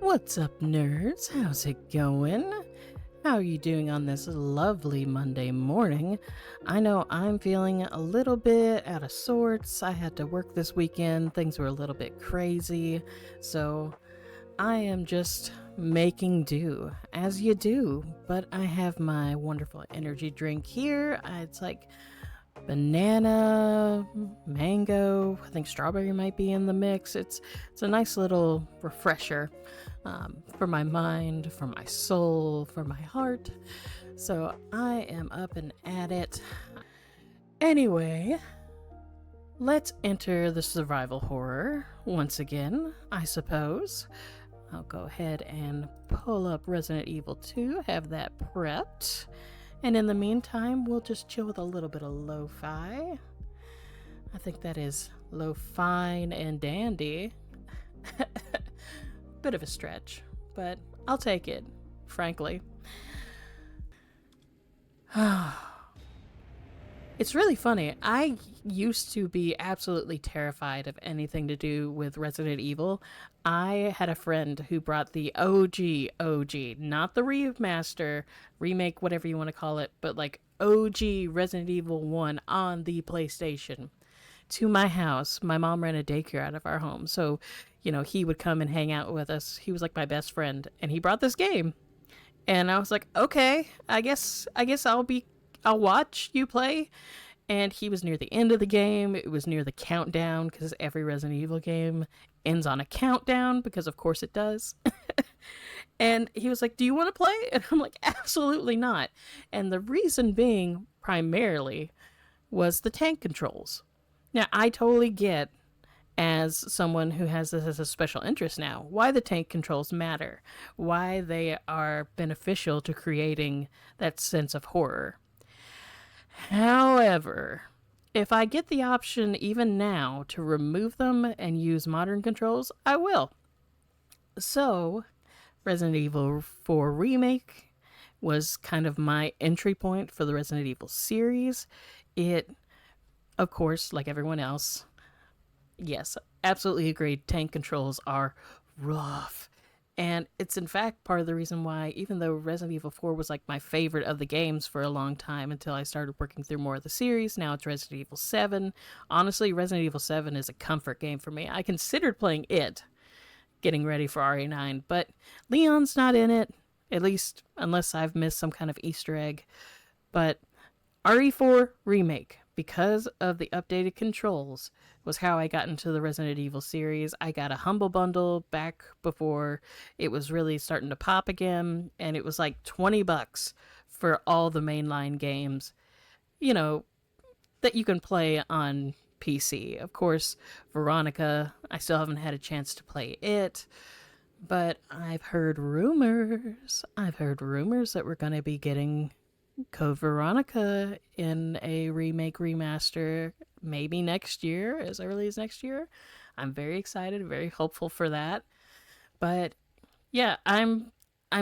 What's up, nerds? How's it going? How are you doing on this lovely Monday morning? I know I'm feeling a little bit out of sorts. I had to work this weekend, things were a little bit crazy, so I am just making do, as you do. But I have my wonderful energy drink here. It's like banana, mango, I think strawberry might be in the mix. It's a nice little refresher for my mind, for my soul, for my heart. So I am up and at it. Anyway, let's enter the survival horror once again, I suppose. I'll go ahead and pull up Resident Evil 2, have that prepped. And in the meantime, we'll just chill with a little bit of lo-fi. I think that is lo-fine and dandy. Bit of a stretch, but I'll take it, frankly. It's really funny. I used to be absolutely terrified of anything to do with Resident Evil. I had a friend who brought the OG, not the remaster, remake, whatever you want to call it, but like OG Resident Evil 1 on the PlayStation to my house. My mom ran a daycare out of our home, so, he would come and hang out with us. He was like my best friend, and he brought this game. And I was like, okay, I guess I'll watch you play. And he was near the end of the game. It was near the countdown, because every Resident Evil game ends on a countdown, because of course it does. And he was like, do you want to play? And I'm like, absolutely not. And the reason being, primarily, was the tank controls. Now, I totally get, as someone who has this as a special interest now, why the tank controls matter, why they are beneficial to creating that sense of horror. However, if I get the option even now to remove them and use modern controls, I will. So, Resident Evil 4 Remake was kind of my entry point for the Resident Evil series. It, of course, like everyone else, yes, absolutely agreed, tank controls are rough. And it's in fact part of the reason why, even though Resident Evil 4 was like my favorite of the games for a long time until I started working through more of the series, now it's Resident Evil 7. Honestly, Resident Evil 7 is a comfort game for me. I considered playing it, getting ready for RE9, but Leon's not in it, at least unless I've missed some kind of Easter egg. But RE4 Remake, because of the updated controls, was how I got into the Resident Evil series. I got a Humble Bundle back before it was really starting to pop again, and it was like $20 for all the mainline games, that you can play on PC. Of course, Veronica, I still haven't had a chance to play it, but I've heard rumors that we're going to be getting Code Veronica in a remake remaster, maybe next year, as early as next year. I'm very excited, very hopeful for that. But yeah, I'm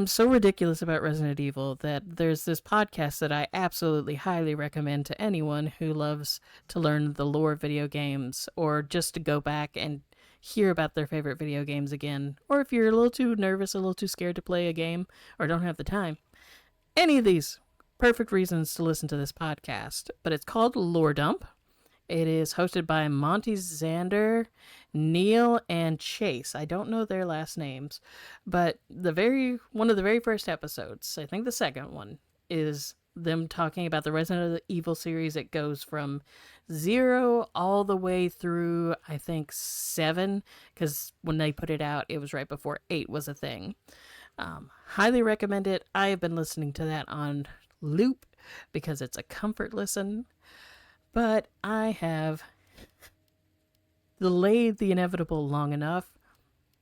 so ridiculous about Resident Evil that there's this podcast that I absolutely highly recommend to anyone who loves to learn the lore of video games, or just to go back and hear about their favorite video games again, or if you're a little too nervous, a little too scared to play a game, or don't have the time. Any of these perfect reasons to listen to this podcast. But it's called Lore Dump. It is hosted by Monty Xander, Neil, and Chase. I don't know their last names, but one of the very first episodes, I think the second one, is them talking about the Resident Evil series. It goes from 0 all the way through, I think, 7, because when they put it out, it was right before 8 was a thing. Highly recommend it. I have been listening to that on loop because it's a comfort listen, but I have delayed the inevitable long enough.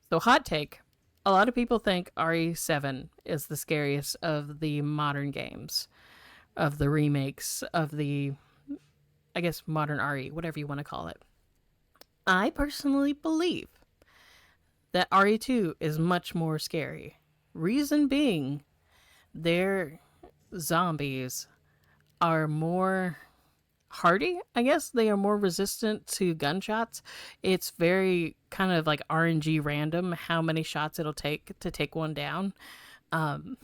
So, hot take, a lot of people think RE7 is the scariest of the modern games, of the remakes, of the, I guess, modern RE, whatever you want to call it. I personally believe that RE2 is much more scary. Reason being, their zombies are more hardy, I guess. They are more resistant to gunshots. It's very kind of like RNG random how many shots it'll take to take one down. Um,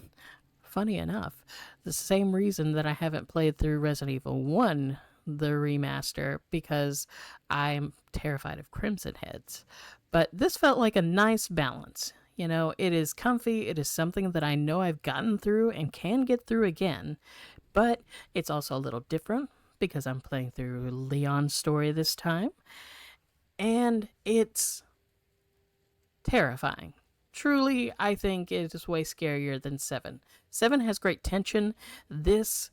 Funny enough, the same reason that I haven't played through Resident Evil 1, the remaster, because I'm terrified of Crimson Heads. But this felt like a nice balance. You know, it is comfy, it is something that I know I've gotten through and can get through again, but it's also a little different because I'm playing through Leon's story this time, and it's terrifying. Truly, I think it is way scarier than 7. 7 has great tension. This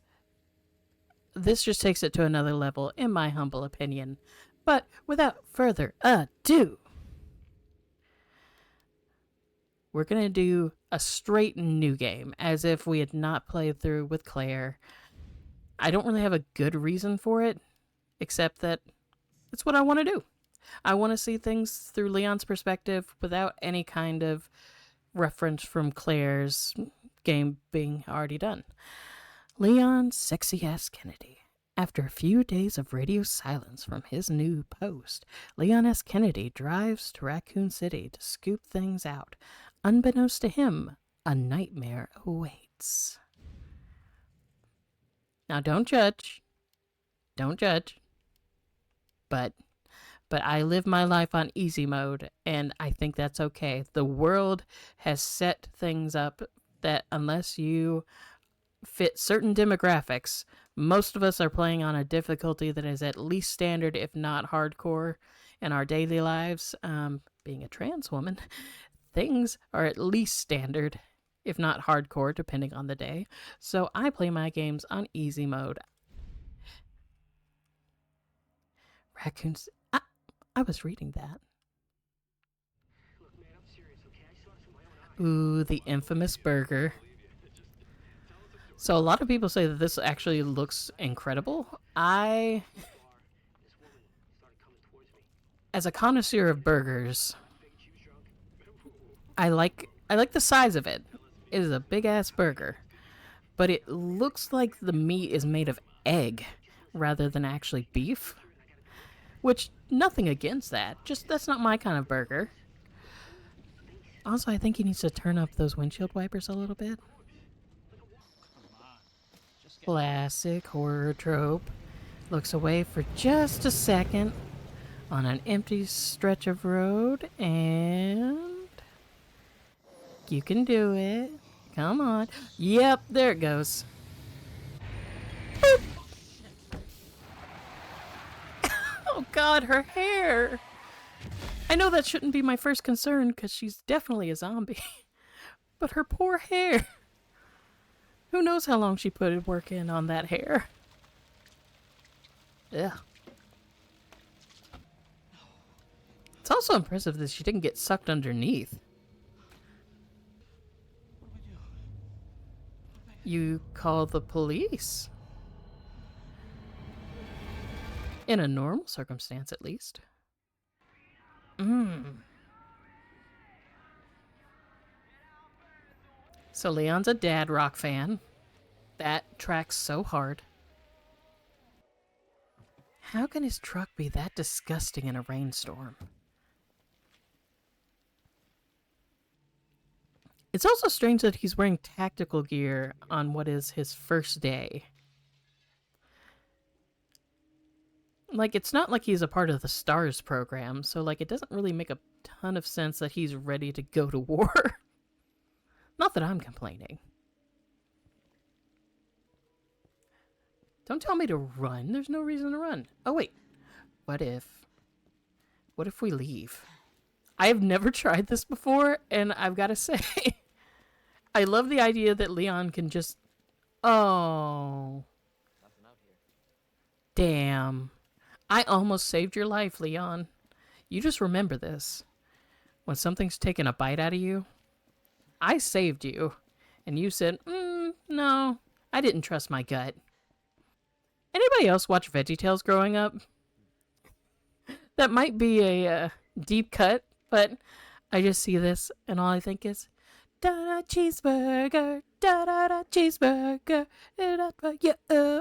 just takes it to another level, in my humble opinion. But without further ado, we're going to do a straight new game, as if we had not played through with Claire. I don't really have a good reason for it, except that it's what I want to do. I want to see things through Leon's perspective without any kind of reference from Claire's game being already done. Leon Sexy Ass Kennedy. After a few days of radio silence from his new post, Leon S. Kennedy drives to Raccoon City to scoop things out. Unbeknownst to him, a nightmare awaits. Now, don't judge. Don't judge. But I live my life on easy mode, and I think that's okay. The world has set things up that unless you fit certain demographics, most of us are playing on a difficulty that is at least standard, if not hardcore, in our daily lives. Being a trans woman, things are at least standard, if not hardcore, depending on the day. So I play my games on easy mode. Raccoons. I was reading that. Ooh, the infamous burger. So a lot of people say that this actually looks incredible. As a connoisseur of burgers, I like the size of it. It is a big ass burger, but it looks like the meat is made of egg rather than actually beef. Which, nothing against that. Just, that's not my kind of burger. Also, I think he needs to turn up those windshield wipers a little bit. Classic horror trope. Looks away for just a second on an empty stretch of road, and you can do it. Come on. Yep, there it goes. Boop. Oh god, her hair! I know that shouldn't be my first concern, because she's definitely a zombie. But her poor hair! Who knows how long she put work in on that hair? Ugh. It's also impressive that she didn't get sucked underneath. You call the police? In a normal circumstance, at least. So Leon's a dad rock fan. That tracks so hard. How can his truck be that disgusting in a rainstorm? It's also strange that he's wearing tactical gear on what is his first day. Like, it's not like he's a part of the STARS program, so, like, it doesn't really make a ton of sense that he's ready to go to war. Not that I'm complaining. Don't tell me to run. There's no reason to run. Oh, wait. What if we leave? I have never tried this before, and I've got to say, I love the idea that Leon can just... Oh. Damn. I almost saved your life, Leon. You just remember this. When something's taken a bite out of you, I saved you. And you said, no, I didn't trust my gut. Anybody else watch VeggieTales growing up? That might be a deep cut, but I just see this and all I think is, da cheeseburger, da cheeseburger, yeah,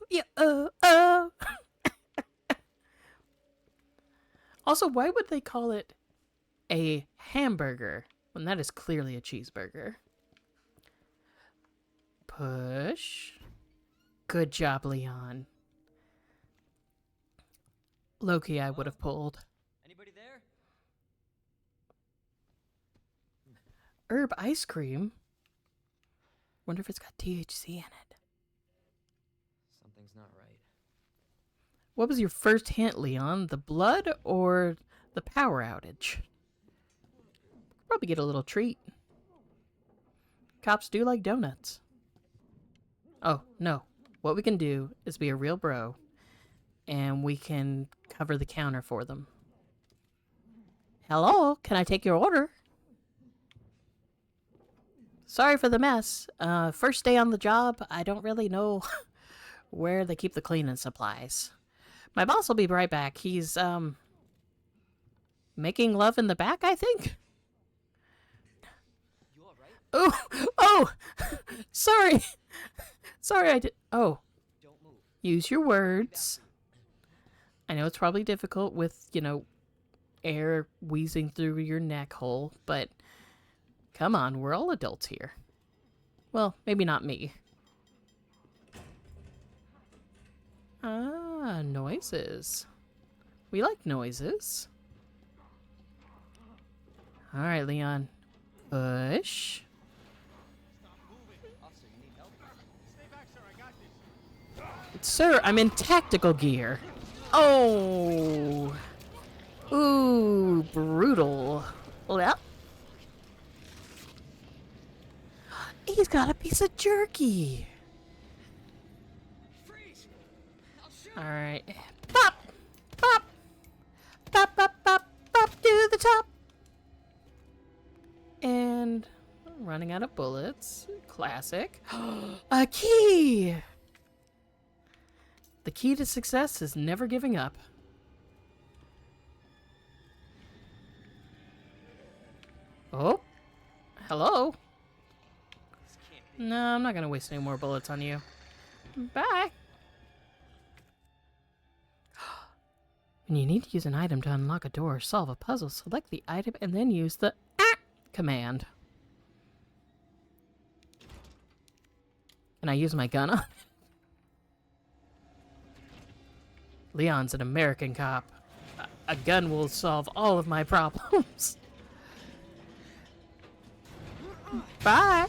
yeah, Also, why would they call it a hamburger when that is clearly a cheeseburger? Push. Good job, Leon. Loki, I would have pulled. Anybody there? Herb ice cream? Wonder if it's got THC in it. Something's not right. What was your first hint, Leon? The blood or the power outage? Probably get a little treat. Cops do like donuts. Oh, no. What we can do is be a real bro, and we can cover the counter for them. Hello, can I take your order? Sorry for the mess. First day on the job, I don't really know where they keep the cleaning supplies. My boss will be right back. He's, making love in the back, I think? You alright? Oh! Sorry! Sorry, I did. Oh. Don't move. Use your words. I know it's probably difficult with, air wheezing through your neck hole, but come on, we're all adults here. Well, maybe not me. Ah, noises. We like noises. Alright, Leon. Push. Officer, you need help? Stay back, sir. I got this. Sir, I'm in tactical gear. Oh. Ooh, brutal. Well. He's got a piece of jerky. Freeze! I'll shoot! Alright. Pop! Pop! Pop, pop, pop, pop to the top. And running out of bullets. Classic. A key! The key to success is never giving up. Oh. Hello. This can't be. No, I'm not gonna waste any more bullets on you. Bye. When you need to use an item to unlock a door or solve a puzzle, select the item and then use the command. Can I use my gun on it? Leon's an American cop. A gun will solve all of my problems. Bye.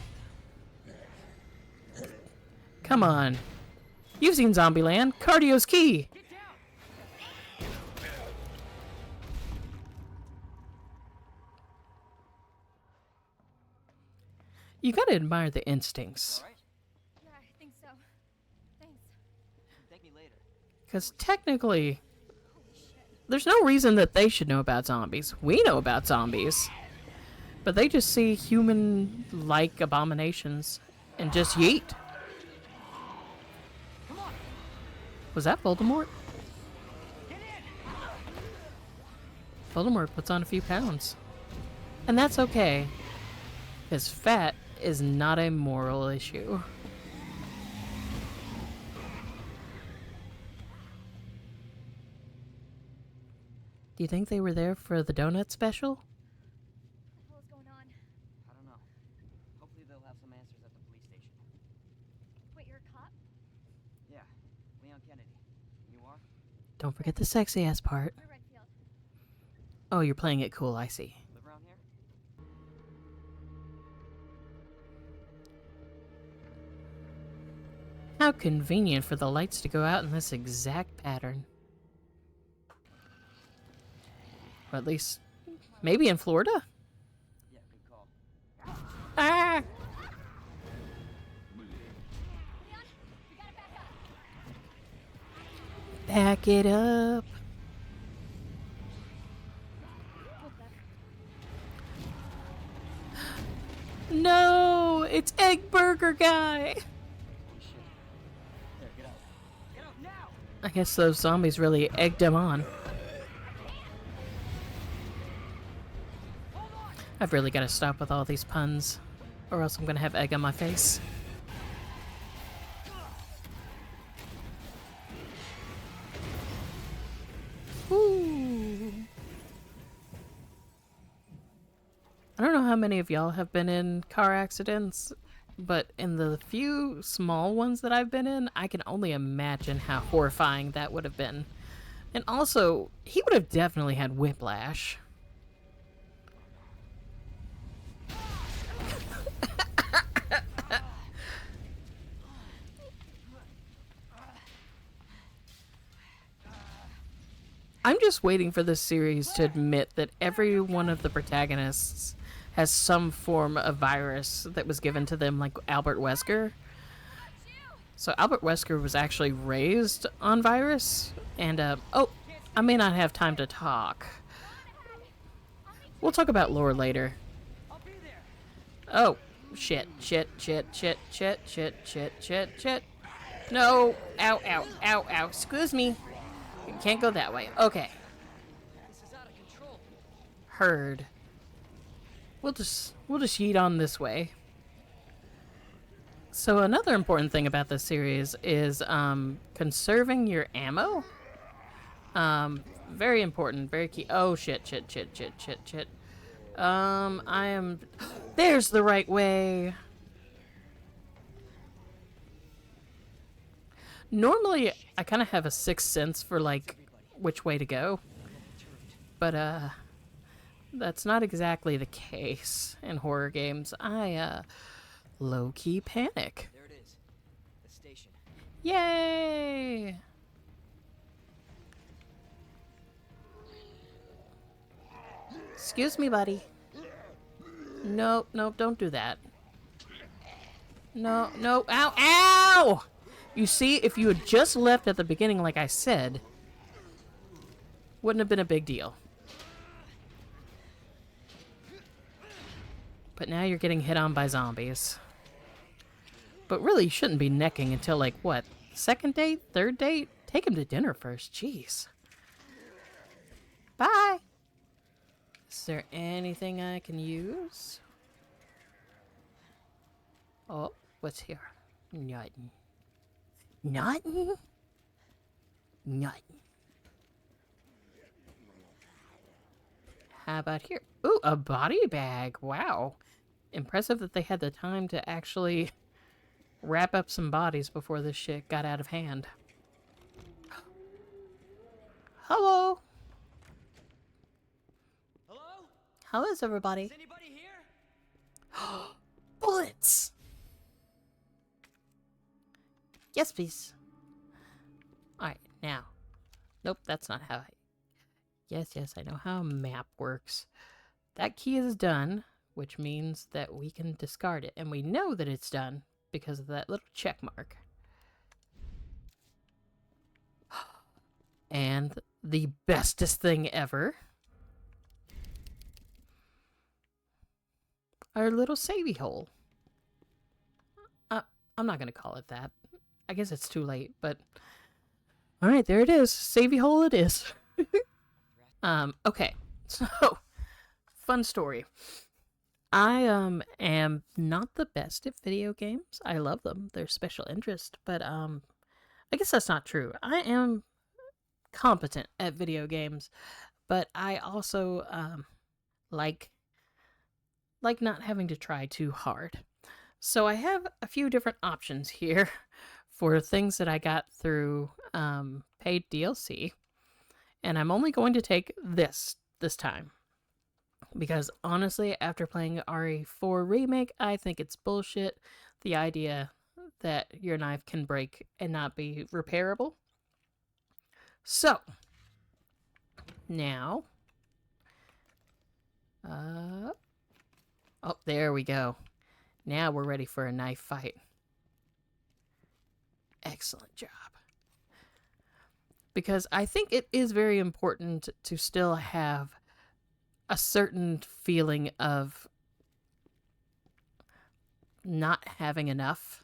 Come on. You've seen Zombieland. Cardio's key. Get down! You gotta admire the instincts. Alright? Yeah, I think so. Thanks. Thank me later. Because technically, Holy shit. there's no reason that they should know about zombies. We know about zombies. But they just see human-like abominations and just yeet. Come on! Was that Voldemort? Get in! Voldemort puts on a few pounds. And that's okay. Because fat is not a moral issue. Do you think they were there for the donut special? What the hell is going on? I don't know. Hopefully they'll have some answers at the police station. Wait, you're a cop? Yeah, Leon Kennedy. You are? Don't forget the sexy ass part. We're Redfield. Oh, you're playing it cool, I see. Live around here? How convenient for the lights to go out in this exact pattern. Or at least, maybe in Florida? Yeah, good call. Ah! Leon, we gotta back up. Back it up. What the? No, it's Egg Burger Guy. Holy shit. There, get out. Get out now! I guess those zombies really egged him on. Hold on! I've really got to stop with all these puns, or else I'm gonna have egg on my face. Ooh. I don't know how many of y'all have been in car accidents, but in the few small ones that I've been in, I can only imagine how horrifying that would have been. And also, he would have definitely had whiplash. I'm just waiting for this series to admit that every one of the protagonists has some form of virus that was given to them, like Albert Wesker. So Albert Wesker was actually raised on virus, and oh, I may not have time to talk. We'll talk about lore later. I'll be there. Oh, shit. No, ow. Excuse me. You can't go that way. Okay. This is out of control. Heard. We'll just yeet on this way. So another important thing about this series is conserving your ammo. Very important, very key. Oh shit. I am. There's the right way. Normally, I kind of have a sixth sense for like which way to go, but that's not exactly the case in horror games. I low-key panic. There it is. The station. Yay! Excuse me, buddy. Nope, don't do that. No, ow! You see, if you had just left at the beginning like I said, wouldn't have been a big deal. But now you're getting hit on by zombies. But really, you shouldn't be necking until, like, what? Second date? Third date? Take him to dinner first. Jeez. Bye! Is there anything I can use? Oh, what's here? Nothing. Nothing? Nothing. How about here? Ooh, a body bag. Wow. Impressive that they had the time to actually wrap up some bodies before this shit got out of hand. Hello. Hello? How is everybody? Is anybody here? Bullets! Yes, please. Alright, now. Nope, that's not how I... Yes, I know how a map works. That key is done, which means that we can discard it. And we know that it's done because of that little check mark. And the bestest thing ever. Our little savey hole. I'm not going to call it that. I guess it's too late, but... Alright, there it is. Savey hole it is. Okay. So, fun story. I am not the best at video games. I love them. They're special interest, but I guess that's not true. I am competent at video games, but I also like not having to try too hard. So I have a few different options here for things that I got through paid DLC. And I'm only going to take this time. Because honestly, after playing RE4 Remake, I think it's bullshit. The idea that your knife can break and not be repairable. So, now... oh, there we go. Now we're ready for a knife fight. Excellent job. Because I think it is very important to still have a certain feeling of not having enough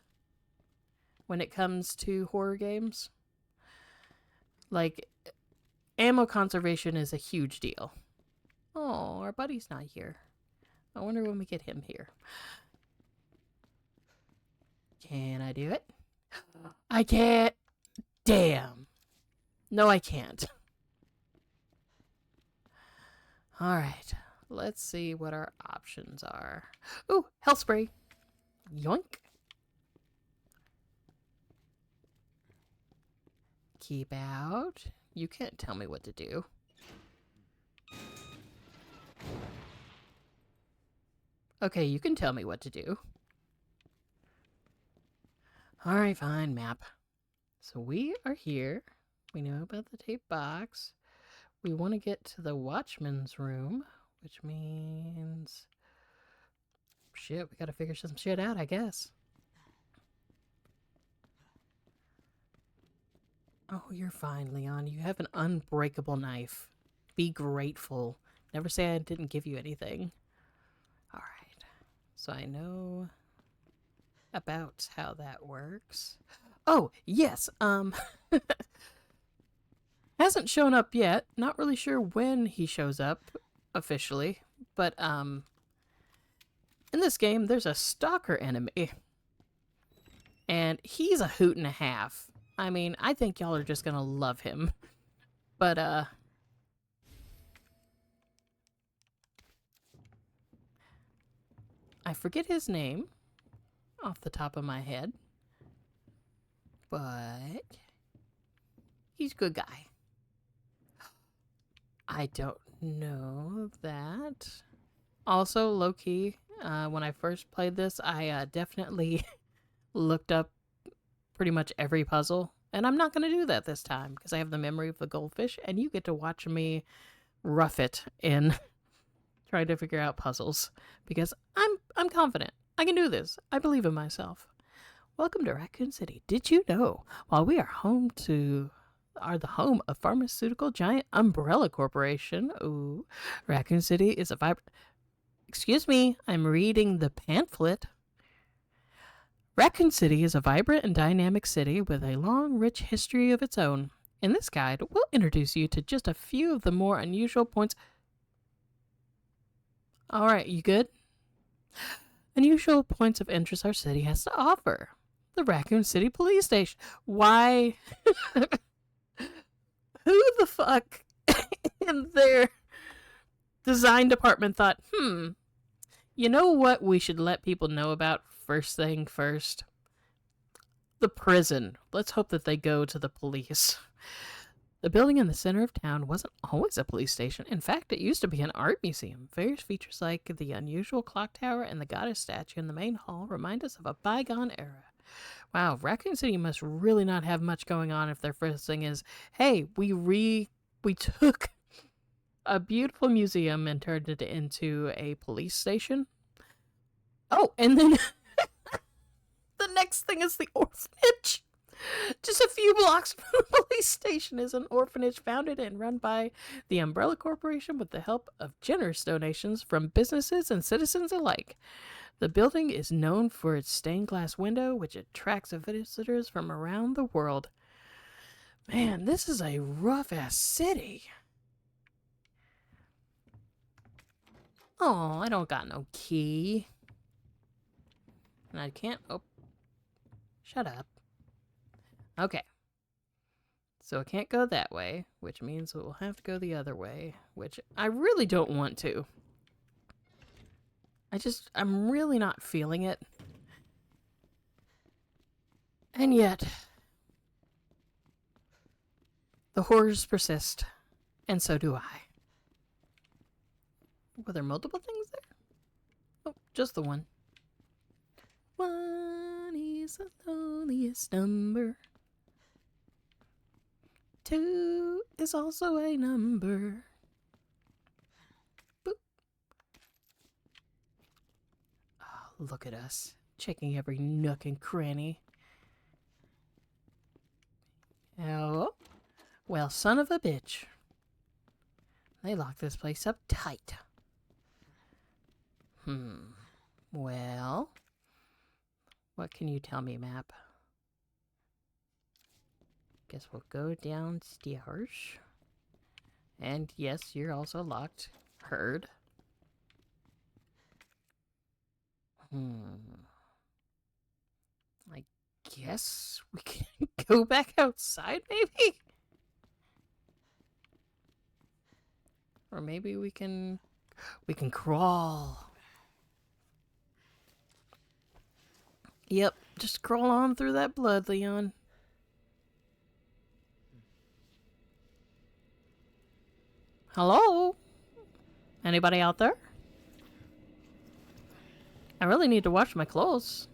when it comes to horror games. Like, ammo conservation is a huge deal. Oh, our buddy's not here. I wonder when we get him here. Can I do it? I can't. Damn. No, I can't. Alright. Let's see what our options are. Ooh, health spray. Yoink. Keep out. You can't tell me what to do. Okay, you can tell me what to do. Alright, fine, map. So we are here. We know about the tape box. We want to get to the watchman's room, which means... Shit, we gotta figure some shit out, I guess. Oh, you're fine, Leon. You have an unbreakable knife. Be grateful. Never say I didn't give you anything. Alright. So I know about how that works. Oh, yes, hasn't shown up yet. Not really sure when he shows up officially, but in this game there's a stalker enemy. And he's a hoot and a half. I mean, I think y'all are just gonna love him. But I forget his name off the top of my head. But he's a good guy. I don't know that. Also, low-key, when I first played this, I definitely looked up pretty much every puzzle. And I'm not going to do that this time, because I have the memory of the goldfish, and you get to watch me rough it in trying to figure out puzzles. Because I'm confident. I can do this. I believe in myself. Welcome to Raccoon City. Did you know, while we are the home of pharmaceutical giant Umbrella Corporation, ooh, Raccoon City is a vibrant... Excuse me, I'm reading the pamphlet. Raccoon City is a vibrant and dynamic city with a long, rich history of its own. In this guide, we'll introduce you to just a few of the more unusual points... Alright, you good? Unusual points of interest our city has to offer. The Raccoon City Police Station. Why? Who the fuck in their design department thought, you know what we should let people know about first thing first? The prison. Let's hope that they go to the police. The building in the center of town wasn't always a police station. In fact, it used to be an art museum. Various features like the unusual clock tower and the goddess statue in the main hall remind us of a bygone era. Wow, Raccoon City must really not have much going on if their first thing is, hey, we took a beautiful museum and turned it into a police station. Oh, and then the next thing is the orphanage. Just a few blocks from the police station is an orphanage founded and run by the Umbrella Corporation with the help of generous donations from businesses and citizens alike. The building is known for its stained glass window, which attracts visitors from around the world. Man, this is a rough-ass city. Oh, I don't got no key. And I can't... Oh. Shut up. Okay. So I can't go that way, which means we'll have to go the other way, which I really don't want to. I'm really not feeling it. And yet, the horrors persist, and so do I. Were there multiple things there? Oh, just the one. One is the loneliest number. 2 is also a number. Boop. Oh, look at us, checking every nook and cranny. Oh, well, son of a bitch. They locked this place up tight. Well, what can you tell me, map? Guess we'll go downstairs. And yes, you're also locked. Heard. I guess we can go back outside, maybe? Or maybe we can crawl. Yep, just crawl on through that blood, Leon. Hello? Anybody out there? I really need to wash my clothes.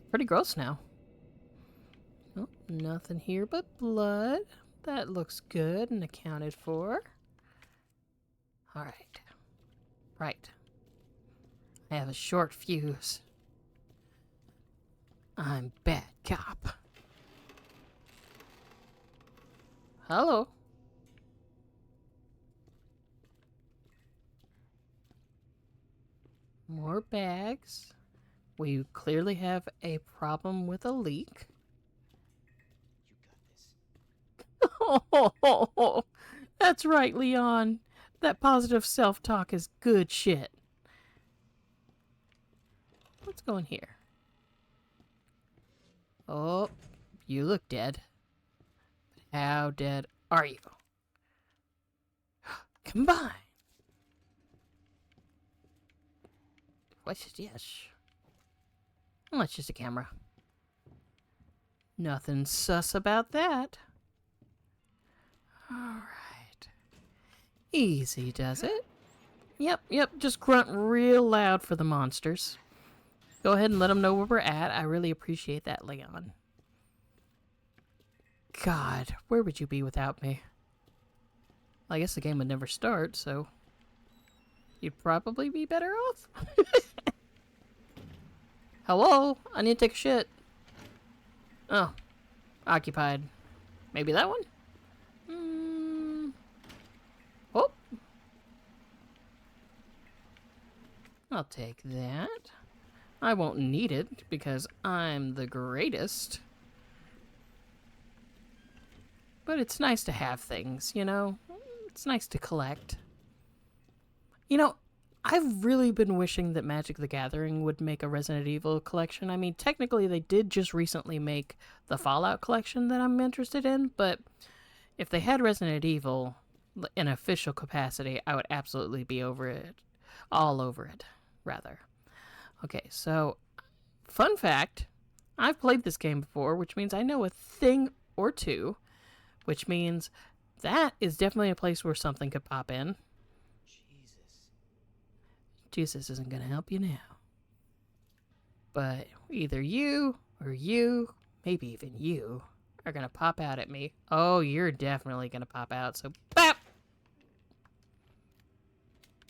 Pretty gross now. Oh, nothing here but blood. That looks good and accounted for. Alright. Right. I have a short fuse. I'm bad cop. Hello. More bags. We clearly have a problem with a leak. You got this. Oh, that's right, Leon. That positive self-talk is good shit. Let's go in here. Oh, you look dead. How dead are you? Combine. What's this? Oh, it's just a camera. Nothing sus about that. Alright. Easy, does it? Yep, just grunt real loud for the monsters. Go ahead and let them know where we're at. I really appreciate that, Leon. God, where would you be without me? I guess the game would never start, so you'd probably be better off. Hello? I need to take a shit. Oh. Occupied. Maybe that one? Oh. I'll take that. I won't need it because I'm the greatest. But it's nice to have things, you know? It's nice to collect. You know, I've really been wishing that Magic the Gathering would make a Resident Evil collection. I mean, technically they did just recently make the Fallout collection that I'm interested in, but if they had Resident Evil in official capacity, I would absolutely be over it. All over it, rather. Okay, so, fun fact, I've played this game before, which means I know a thing or two, which means that is definitely a place where something could pop in. Jesus isn't going to help you now. But either you, or you, maybe even you, are going to pop out at me. Oh, you're definitely going to pop out, so BAP!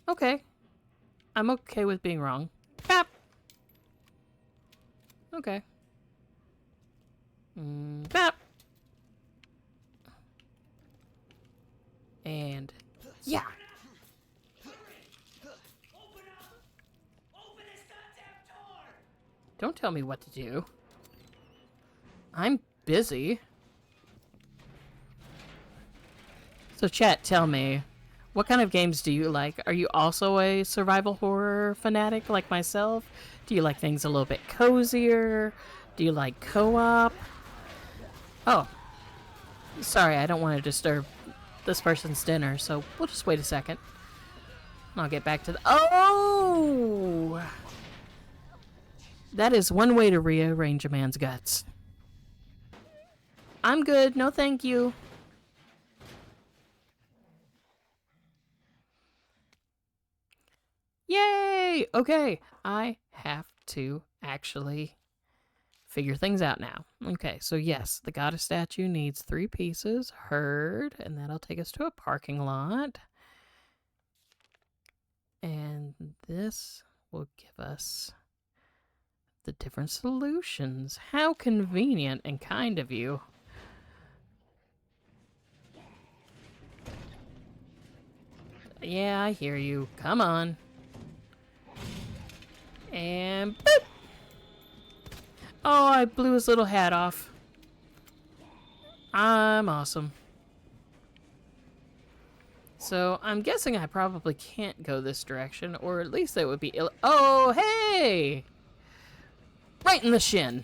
Okay. I'm okay with being wrong. BAP! Okay. BAP! And yeah! Don't tell me what to do. I'm busy. So chat, tell me, what kind of games do you like? Are you also a survival horror fanatic like myself? Do you like things a little bit cozier? Do you like co-op? Oh. Sorry, I don't want to disturb this person's dinner, so we'll just wait a second. I'll get back to the... Oh! That is one way to rearrange a man's guts. I'm good. No, thank you. Yay! Okay, I have to actually figure things out now. Okay, so yes, the goddess statue needs 3 pieces. Heard. And that'll take us to a parking lot. And this will give us the different solutions. How convenient and kind of you. Yeah, I hear you. Come on. And boop! Oh, I blew his little hat off. I'm awesome. So, I'm guessing I probably can't go this direction, or at least that would be ill- Oh, hey! Right in the shin.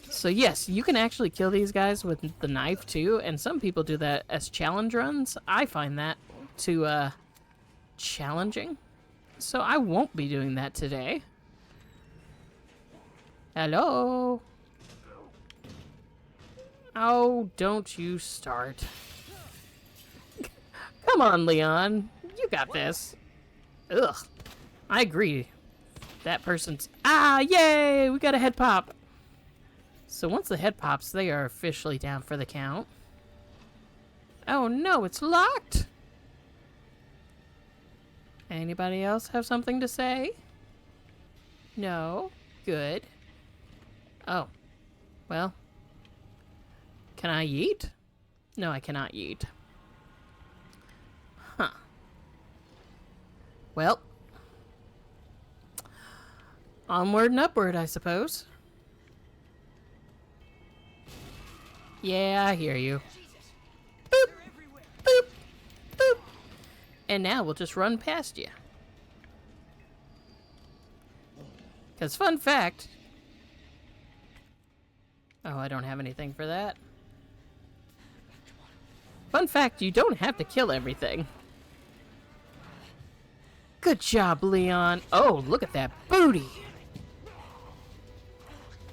So yes, you can actually kill these guys with the knife too, and some people do that as challenge runs. I find that too challenging. So I won't be doing that today. Hello? Oh, don't you start. Come on, Leon. You got this. Ugh. I agree. That person's... Ah, yay! We got a head pop. So once the head pops, they are officially down for the count. Oh no, it's locked! Anybody else have something to say? No? Good. Oh. Well. Can I yeet? No, I cannot yeet. Huh. Well. Onward and upward, I suppose. Yeah, I hear you. Boop! Boop! Boop! And now we'll just run past you. Because fun fact... Oh, I don't have anything for that. Fun fact, you don't have to kill everything. Good job, Leon. Oh, look at that booty.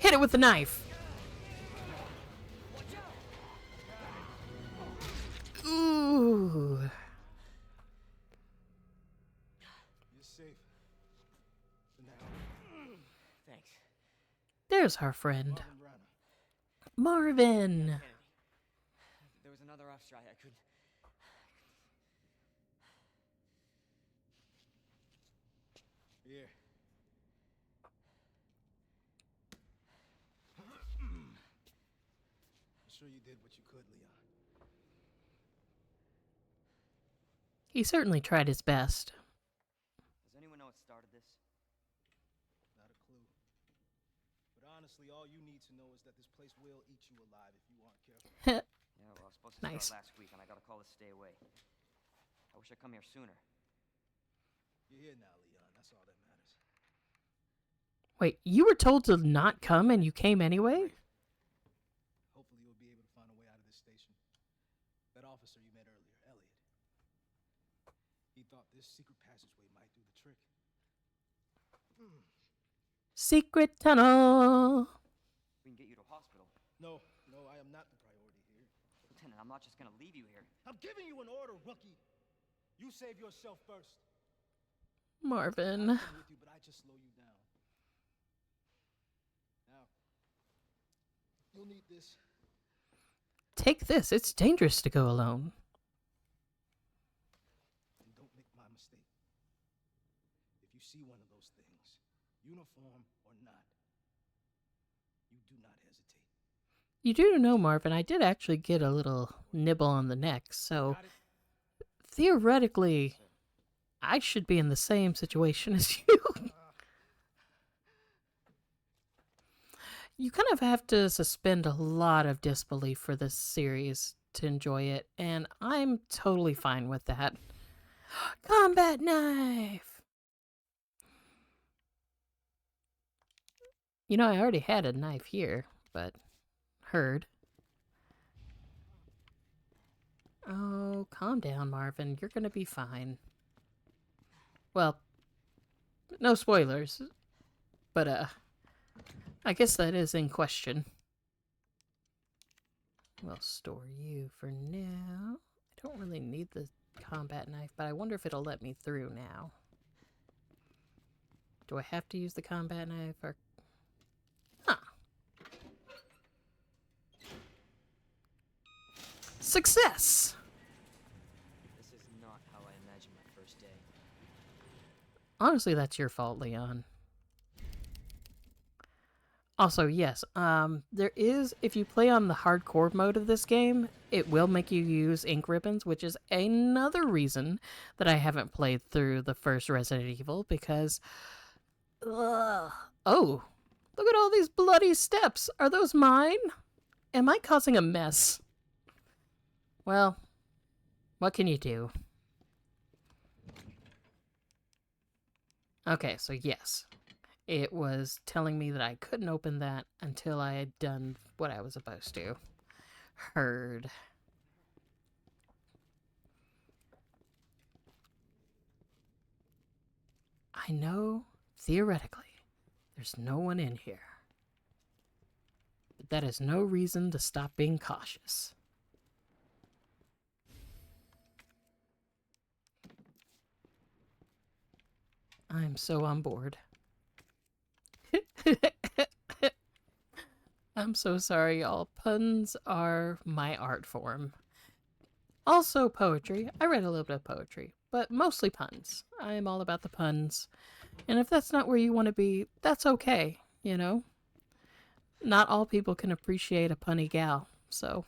Hit it with the knife. Ooh. You're safe. For now. Thanks. There's our friend. Marvin Branagh. Marvin. Kennedy. There was another officer I could... Here. I'm sure you did what you could, Leon. He certainly tried his best. Does anyone know what started this? Not a clue. But honestly, all you need to know is that this place will eat you alive if you aren't careful. Yeah, well, I was supposed to Nice. start last week, and I got a call to stay away. I wish I'd come here sooner. You're here now, Leon. That's all that matters. Wait, you were told to not come and you came anyway? Hopefully you'll be able to find a way out of this station. That officer you met earlier, Elliot. He thought this secret passageway might do the trick. Secret tunnel. We can get you to a hospital. No, I am not the priority here. Lieutenant, I'm not just gonna leave you here. I'm giving you an order, rookie. You save yourself first. Marvin. I'll come with you, but I just slow you down. Now, you'll need this. Take this. It's dangerous to go alone. And don't make my mistake. If you see one of those things, uniform or not, you do not hesitate. You do know, Marvin, I did actually get a little nibble on the neck, so Got it? theoretically, I should be in the same situation as you. You kind of have to suspend a lot of disbelief for this series to enjoy it, and I'm totally fine with that. Combat knife! You know, I already had a knife here, but heard. Oh, calm down, Marvin. You're gonna be fine. Well, no spoilers, but I guess that is in question. We'll store you for now. I don't really need the combat knife, but I wonder if it'll let me through now. Do I have to use the combat knife or... Huh. Success! This is not how I imagined my first day. Honestly, that's your fault, Leon. Also, yes, there is, if you play on the hardcore mode of this game, it will make you use ink ribbons, which is another reason that I haven't played through the first Resident Evil, because... Oh, look at all these bloody steps. Are those mine? Am I causing a mess? Well, what can you do? Okay, so yes. It was telling me that I couldn't open that until I had done what I was supposed to. Heard. I know, theoretically, there's no one in here. But that is no reason to stop being cautious. I'm so on board. I'm so sorry, y'all. Puns are my art form. Also poetry. I read a little bit of poetry, but mostly puns. I am all about the puns. And if that's not where you want to be, that's okay, you know? Not all people can appreciate a punny gal, so.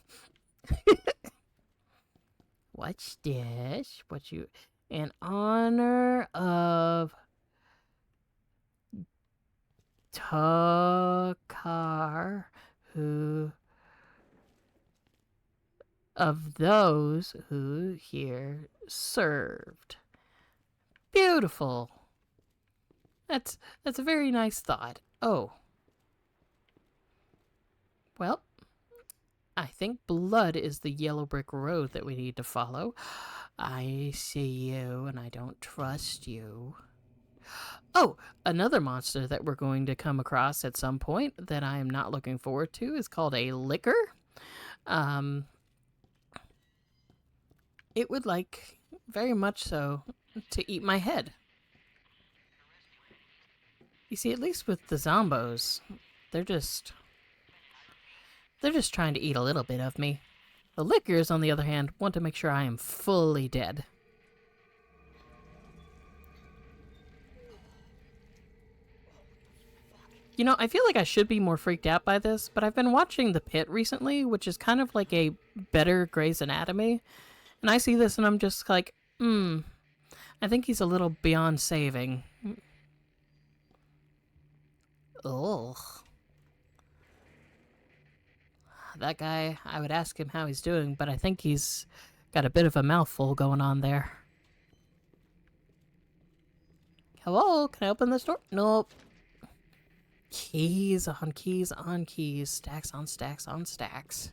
What's this? What you. In honor of Takar, who. Of those who here served. Beautiful. That's a very nice thought. Oh. Well, I think blood is the yellow brick road that we need to follow. I see you and I don't trust you. Oh, another monster that we're going to come across at some point that I am not looking forward to is called a licker. It would like, very much so, to eat my head. You see, at least with the zombos, they're just trying to eat a little bit of me. The lickers, on the other hand, want to make sure I am fully dead. You know, I feel like I should be more freaked out by this, but I've been watching The Pit recently, which is kind of like a better Grey's Anatomy. And I see this and I'm just like, I think he's a little beyond saving. Ugh. That guy, I would ask him how he's doing, but I think he's got a bit of a mouthful going on there. Hello, can I open this door? Nope. Keys on keys on keys. Stacks on stacks on stacks.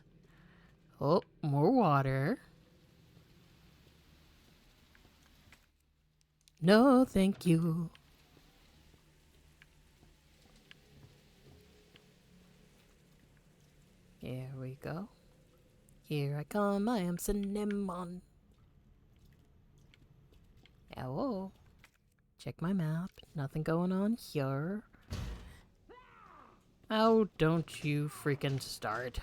Oh, more water. No, thank you. Here we go. Here I come, I am Cinnamon. Hello. Check my map. Nothing going on here. Oh, don't you freaking start.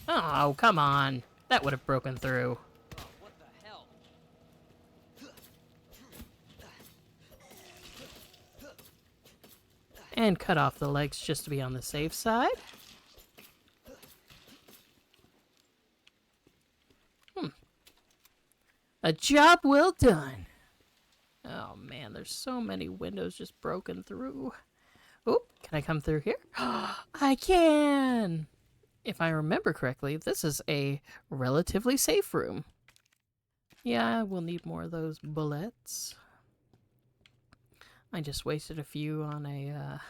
Oh, come on. That would have broken through. What the hell? And cut off the legs just to be on the safe side. A job well done. Oh man, there's so many windows just broken through. Oh, can I come through here? I can! If I remember correctly, this is a relatively safe room. Yeah, we'll need more of those bullets. I just wasted a few on a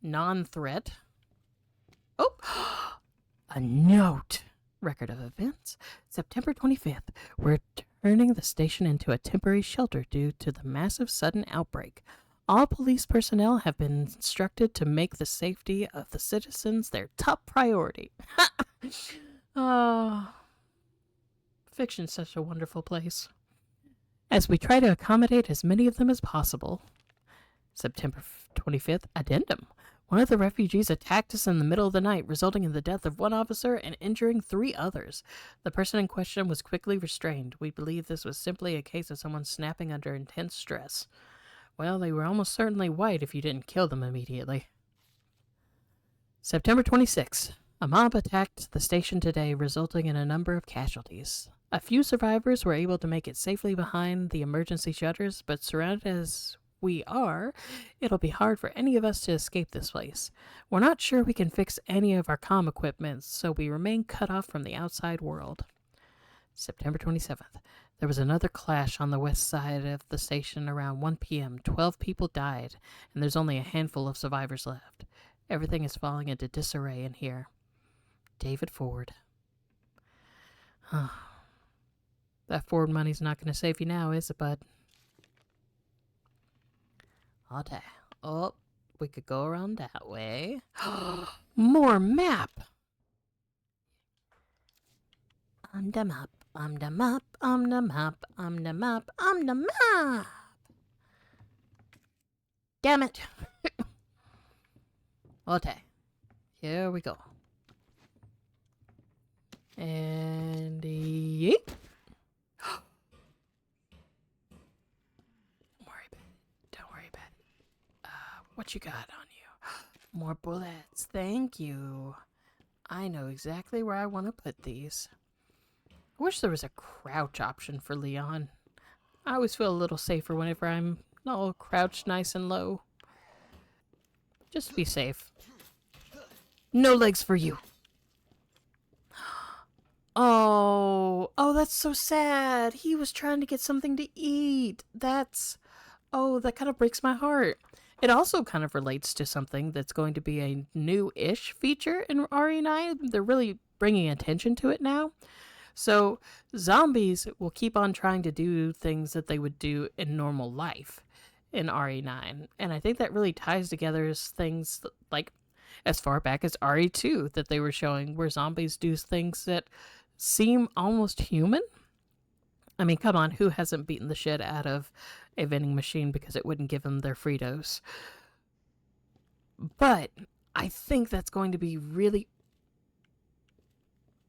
non-threat. Oh! A note! Record of events. September 25th. We're turning the station into a temporary shelter due to the massive sudden outbreak. All police personnel have been instructed to make the safety of the citizens their top priority. Oh, fiction's such a wonderful place. As we try to accommodate as many of them as possible. September 25th, addendum. One of the refugees attacked us in the middle of the night, resulting in the death of one officer and injuring 3 others. The person in question was quickly restrained. We believe this was simply a case of someone snapping under intense stress. Well, they were almost certainly white if you didn't kill them immediately. September 26th. A mob attacked the station today, resulting in a number of casualties. A few survivors were able to make it safely behind the emergency shutters, but surrounded as we are, it'll be hard for any of us to escape this place. We're not sure we can fix any of our comm equipment, so we remain cut off from the outside world. September 27th. There was another clash on the west side of the station around 1 p.m. 12 people died, and there's only a handful of survivors left. Everything is falling into disarray in here. David Ford. That Ford money's not going to save you now, is it, bud? Okay. Oh, we could go around that way. More map! I'm the map, I'm the map, I'm the map, I'm the map, I'm the map! Damn it! Okay. Here we go. And yeet! Don't worry about it. What you got on you? More bullets. Thank you. I know exactly where I want to put these. I wish there was a crouch option for Leon. I always feel a little safer whenever I'm all crouched nice and low. Just to be safe. No legs for you. Oh, that's so sad. He was trying to get something to eat. That kind of breaks my heart. It also kind of relates to something that's going to be a new-ish feature in RE9. They're really bringing attention to it now. So zombies will keep on trying to do things that they would do in normal life in RE9. And I think that really ties together things like as far back as RE2 that they were showing, where zombies do things that seem almost human. I mean, come on, who hasn't beaten the shit out of a vending machine because it wouldn't give them their Fritos? But I think that's going to be really...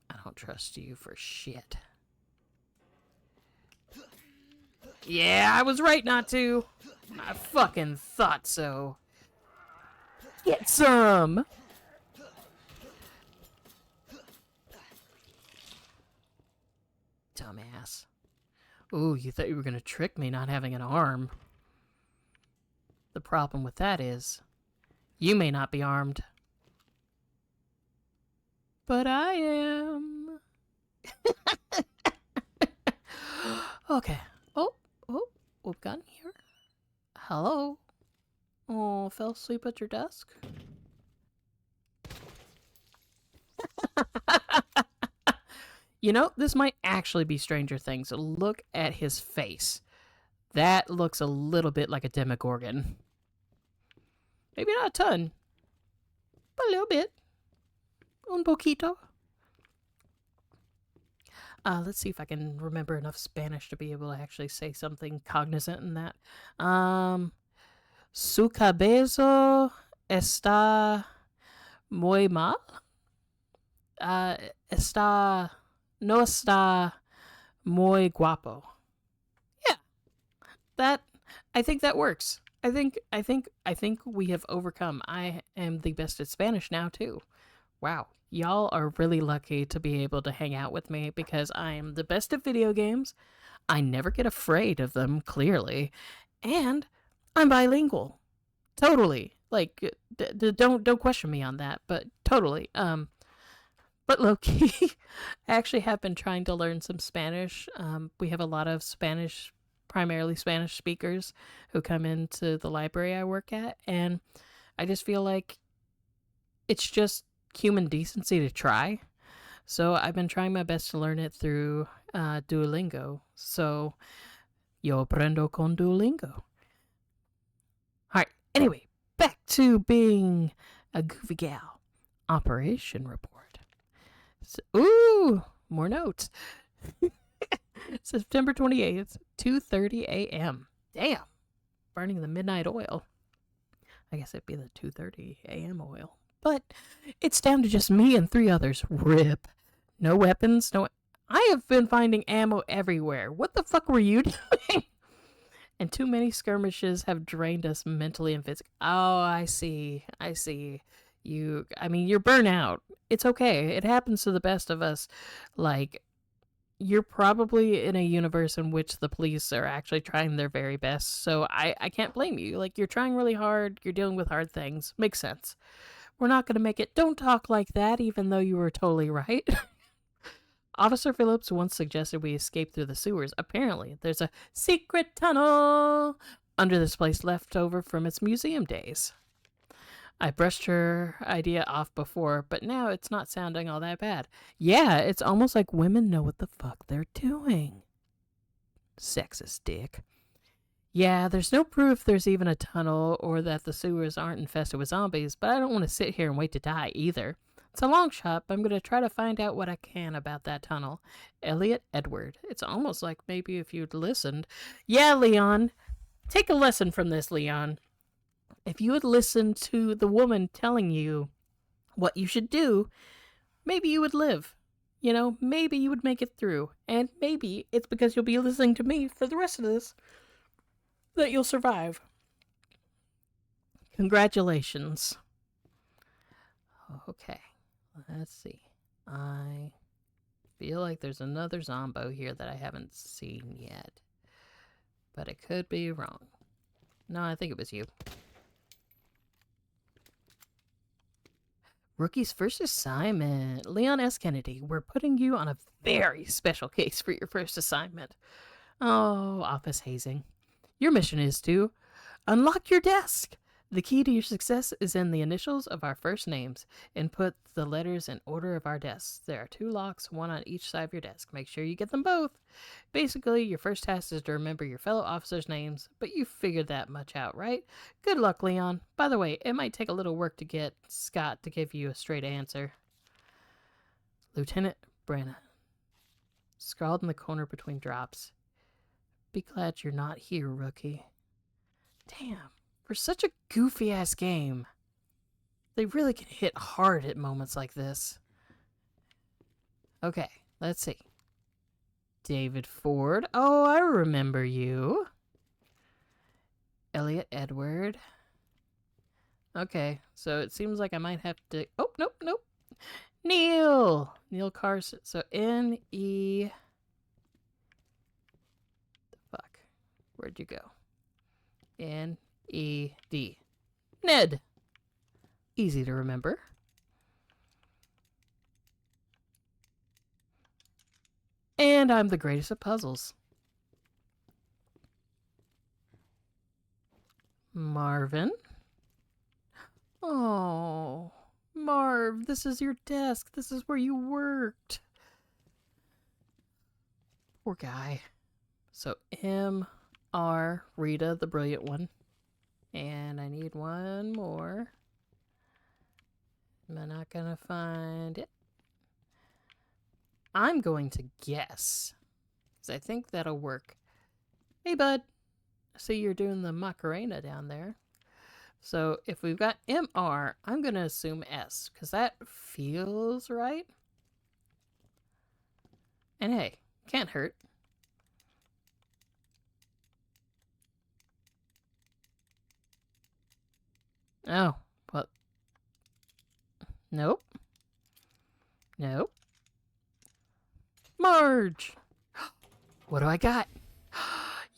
I don't trust you for shit. Yeah, I was right not to. I fucking thought so. Get some! Dumbass. Ooh, you thought you were gonna trick me not having an arm. The problem with that is, you may not be armed. But I am. Okay. Oh, we've gotten here. Hello. Oh, fell asleep at your desk? You know, this might actually be Stranger Things. Look at his face. That looks a little bit like a Demogorgon. Maybe not a ton, but a little bit. Un poquito. Let's see if I can remember enough Spanish to be able to actually say something cognizant in that. Su cabello está muy mal. No está muy guapo. Yeah, I think that works. I think we have overcome. I am the best at Spanish now too. Wow, y'all are really lucky to be able to hang out with me because I am the best at video games. I never get afraid of them, clearly, and I'm bilingual. Totally. Like, don't question me on that, but totally. But low-key, I actually have been trying to learn some Spanish. We have a lot of primarily Spanish speakers who come into the library I work at, and I just feel like it's just human decency to try. So I've been trying my best to learn it through Duolingo. So, yo aprendo con Duolingo. Alright, anyway, back to being a goofy gal. Operation report. Ooh, more notes. September 28th, 2:30 a.m. Damn. Burning the midnight oil. I guess it'd be the 2:30 a.m. oil. But it's down to just me and 3 others. RIP. No weapons, no... I have been finding ammo everywhere. What the fuck were you doing? And too many skirmishes have drained us mentally and physically. Oh, I see. You're burnt out. It's okay. It happens to the best of us. Like, you're probably in a universe in which the police are actually trying their very best. So I can't blame you. Like, you're trying really hard. You're dealing with hard things. Makes sense. We're not going to make it. Don't talk like that, even though you were totally right. Officer Phillips once suggested we escape through the sewers. Apparently, there's a secret tunnel under this place left over from its museum days. I brushed her idea off before, but now it's not sounding all that bad. Yeah, it's almost like women know what the fuck they're doing. Sexist dick. Yeah, there's no proof there's even a tunnel or that the sewers aren't infested with zombies, but I don't want to sit here and wait to die either. It's a long shot, but I'm going to try to find out what I can about that tunnel. Elliot Edward. It's almost like maybe if you'd listened. Yeah, Leon. Take a lesson from this, Leon. If you had listened to the woman telling you what you should do, maybe you would live. You know, maybe you would make it through. And maybe it's because you'll be listening to me for the rest of this that you'll survive. Congratulations. Okay, let's see. I feel like there's another Zombo here that I haven't seen yet. But it could be wrong. No, I think it was you. Rookie's first assignment. Leon S. Kennedy, we're putting you on a very special case for your first assignment. Oh, office hazing. Your mission is to unlock your desk. The key to your success is in the initials of our first names. Input the letters in order of our desks. There are 2 locks, one on each side of your desk. Make sure you get them both. Basically, your first task is to remember your fellow officers' names, but you figured that much out, right? Good luck, Leon. By the way, it might take a little work to get Scott to give you a straight answer. Lieutenant Brenna. Scrawled in the corner between drops. Be glad you're not here, rookie. Damn. For such a goofy-ass game, they really can hit hard at moments like this. Okay, let's see. David Ford. Oh, I remember you. Elliot Edward. Okay, so it seems like I might have to... Oh, nope. Neil Carson. So N-E... The fuck? Where'd you go? N-E-D. Ned. Easy to remember. And I'm the greatest at puzzles. Marvin. Oh, Marv, this is your desk. This is where you worked. Poor guy. So M-R, Rita, the brilliant one. And I need one more. Am I not gonna find it? I'm going to guess, because I think that'll work. Hey, bud. I see you're doing the Macarena down there. So if we've got MR, I'm going to assume S, because that feels right. And hey, can't hurt. Oh, well. Nope. Nope. Marge! What do I got?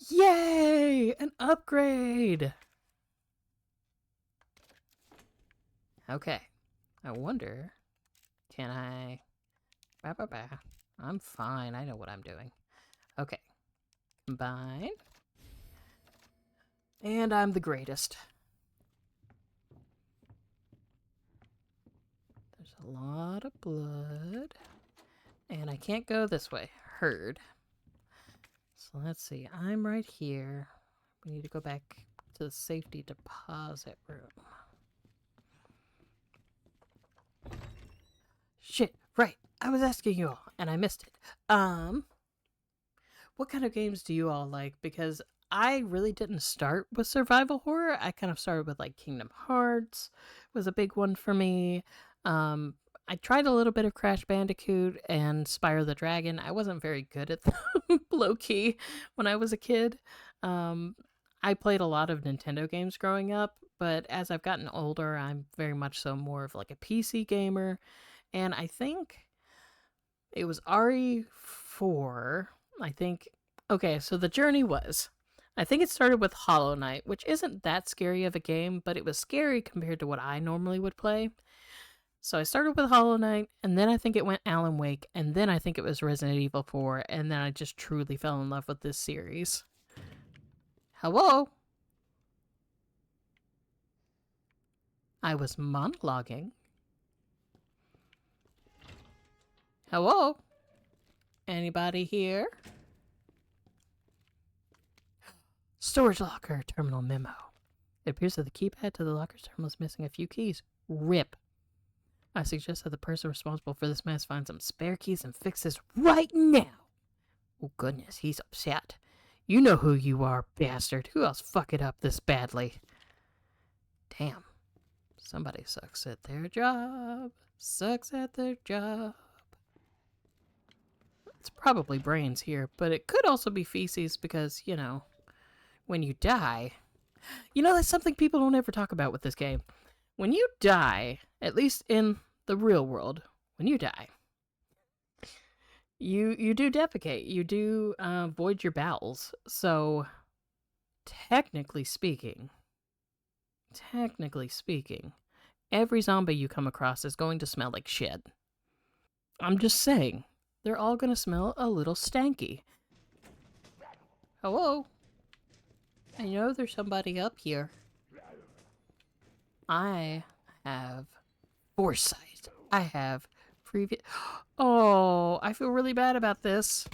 Yay! An upgrade! Okay. I wonder, can I... I'm fine. I know what I'm doing. Okay. Combine. And I'm the greatest. There's a lot of blood. And I can't go this way. Heard. So let's see. I'm right here. We need to go back to the safety deposit room. Shit, right. I was asking you all, and I missed it. What kind of games do you all like? Because I really didn't start with survival horror. I kind of started with, like, Kingdom Hearts was a big one for me. I tried a little bit of Crash Bandicoot and Spyro the Dragon. I wasn't very good at them, low-key, when I was a kid. I played a lot of Nintendo games growing up, but as I've gotten older, I'm very much so more of like a PC gamer. And I think it was RE4. I think, okay, so the journey was, I think it started with Hollow Knight, which isn't that scary of a game, but it was scary compared to what I normally would play. So I started with Hollow Knight, and then I think it went Alan Wake, and then I think it was Resident Evil 4, and then I just truly fell in love with this series. Hello? I was monologuing. Hello? Anybody here? Storage locker terminal memo. It appears that the keypad to the locker's terminal is missing a few keys. RIP. I suggest that the person responsible for this mess find some spare keys and fix this right now. Oh goodness, he's upset. You know who you are, bastard. Who else fuck it up this badly? Damn. Somebody sucks at their job. Sucks at their job. It's probably brains here, but it could also be feces because, you know, when you die... You know, that's something people don't ever talk about with this game. When you die, at least in the real world, when you die, you do defecate. You do void your bowels. So, technically speaking, every zombie you come across is going to smell like shit. I'm just saying, they're all going to smell a little stanky. Hello? I know there's somebody up here. I have foresight. I have previous... Oh, I feel really bad about this.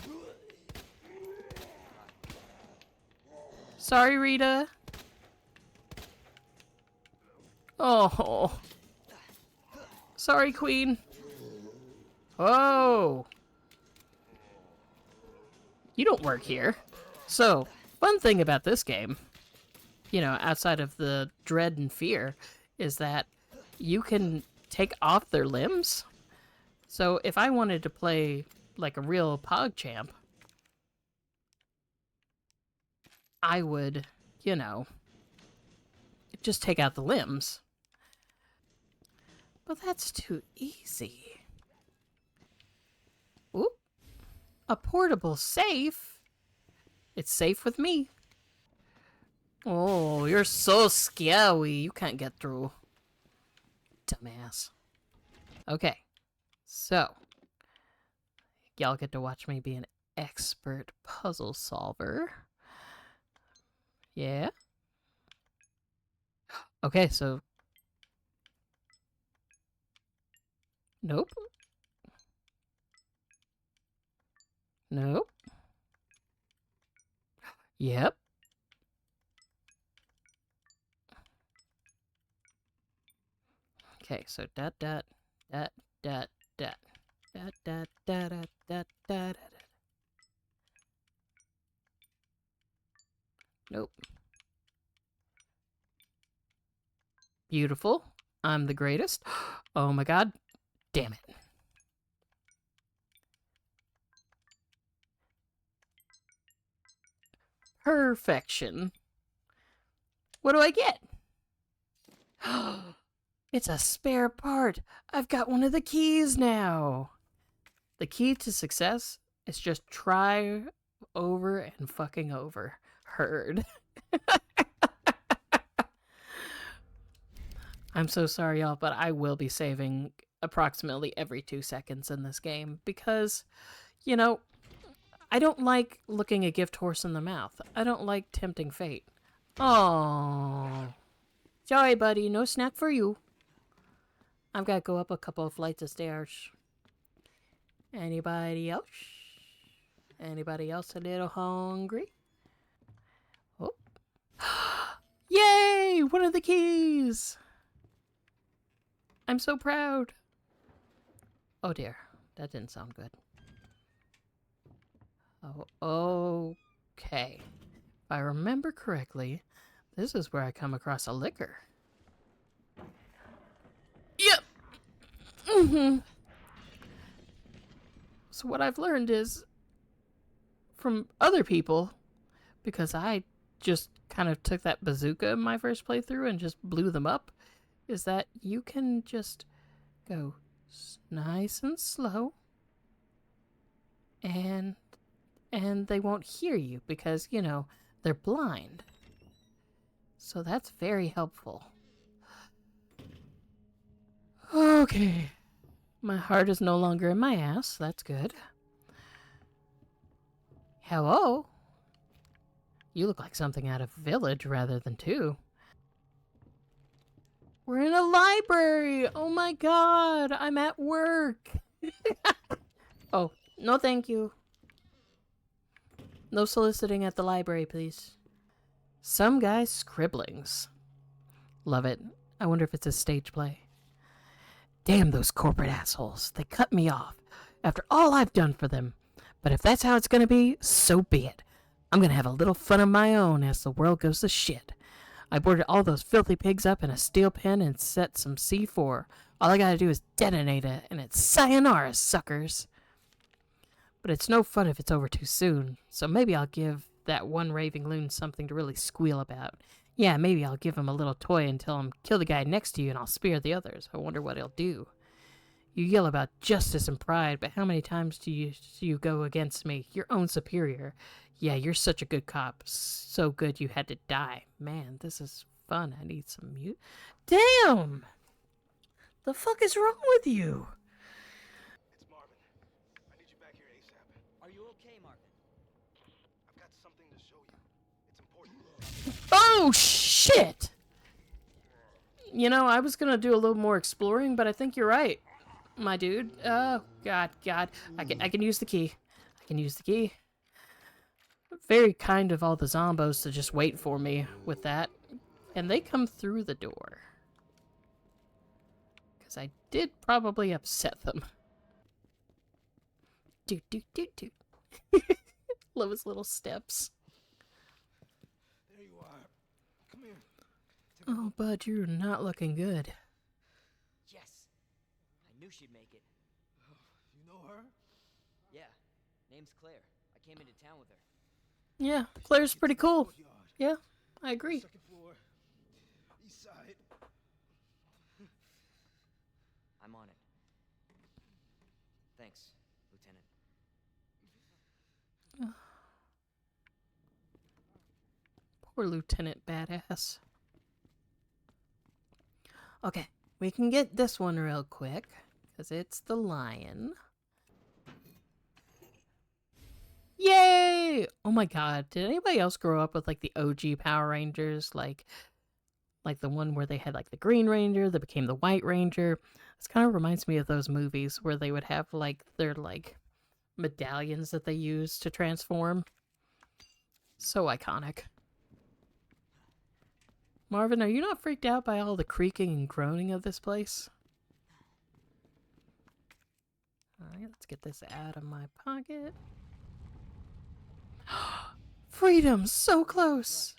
Sorry, Rita. Oh. Sorry, Queen. Oh. You don't work here. So, fun thing about this game, you know, outside of the dread and fear, is that you can take off their limbs. So if I wanted to play like a real PogChamp, I would, you know, just take out the limbs. But that's too easy. Oop. A portable safe? It's safe with me. Oh, you're so scary. You can't get through. Dumbass. Okay. So. Y'all get to watch me be an expert puzzle solver. Yeah? Okay, so... Nope. Nope. Yep. Okay, so dot dot dot dot dot dot dot dot dot dot dot. Nope. Beautiful. I'm the greatest. Oh my god. Damn it. Perfection. What do I get? It's a spare part. I've got one of the keys now. The key to success is just try over and fucking over. Heard. I'm so sorry, y'all, but I will be saving approximately every 2 seconds in this game because, you know, I don't like looking a gift horse in the mouth. I don't like tempting fate. Oh, sorry, buddy. No snack for you. I've got to go up a couple of flights of stairs. Anybody else? Anybody else a little hungry? Oh. Yay! One of the keys! I'm so proud. Oh dear. That didn't sound good. Oh, okay. If I remember correctly, this is where I come across a liquor. Yep! Mm-hmm. So what I've learned is, from other people, because I just kind of took that bazooka in my first playthrough and just blew them up, is that you can just go nice and slow, and they won't hear you because, you know, they're blind. So that's very helpful. Okay. My heart is no longer in my ass. That's good. Hello? You look like something out of Village rather than 2. We're in a library! Oh my god! I'm at work! Oh, no thank you. No soliciting at the library, please. Some guy's scribblings. Love it. I wonder if it's a stage play. Damn those corporate assholes. They cut me off after all I've done for them. But if that's how it's gonna be, so be it. I'm gonna have a little fun of my own as the world goes to shit. I boarded all those filthy pigs up in a steel pen and set some C4. All I gotta do is detonate it, and it's sayonara, suckers. But it's no fun if it's over too soon, so maybe I'll give that one raving loon something to really squeal about. Yeah, maybe I'll give him a little toy and tell him, kill the guy next to you and I'll spare the others. I wonder what he'll do. You yell about justice and pride, but how many times do you go against me, your own superior? Yeah, you're such a good cop. So good you had to die. Man, this is fun. I need some mute. Damn! The fuck is wrong with you? It's Marvin. I need you back here ASAP. Are you okay, Marvin? I've got something to show you. It's important. Oh, shit! You know, I was gonna do a little more exploring, but I think you're right, my dude. Oh, God. I can use the key. I can use the key. Very kind of all the zombos to just wait for me with that. And they come through the door. Because I did probably upset them. Do. Love his little steps. There you are. Come here. Oh, bud, you're not looking good. Yes. I knew she'd make it. You know her? Yeah. Name's Claire. I came into town with her. Yeah, Claire's pretty cool. Courtyard. Yeah, I agree. Second floor. East side. I'm on it. Thanks, Lieutenant. Poor Lieutenant Badass. Okay, we can get this one real quick, because it's the lion. Yay! Oh my god, did anybody else grow up with like the OG Power Rangers? Like the one where they had like the Green Ranger that became the White Ranger? This kind of reminds me of those movies where they would have like their like medallions that they use to transform. So iconic. Marvin, are you not freaked out by all the creaking and groaning of this place? Alright, let's get this out of my pocket. Freedom! So close!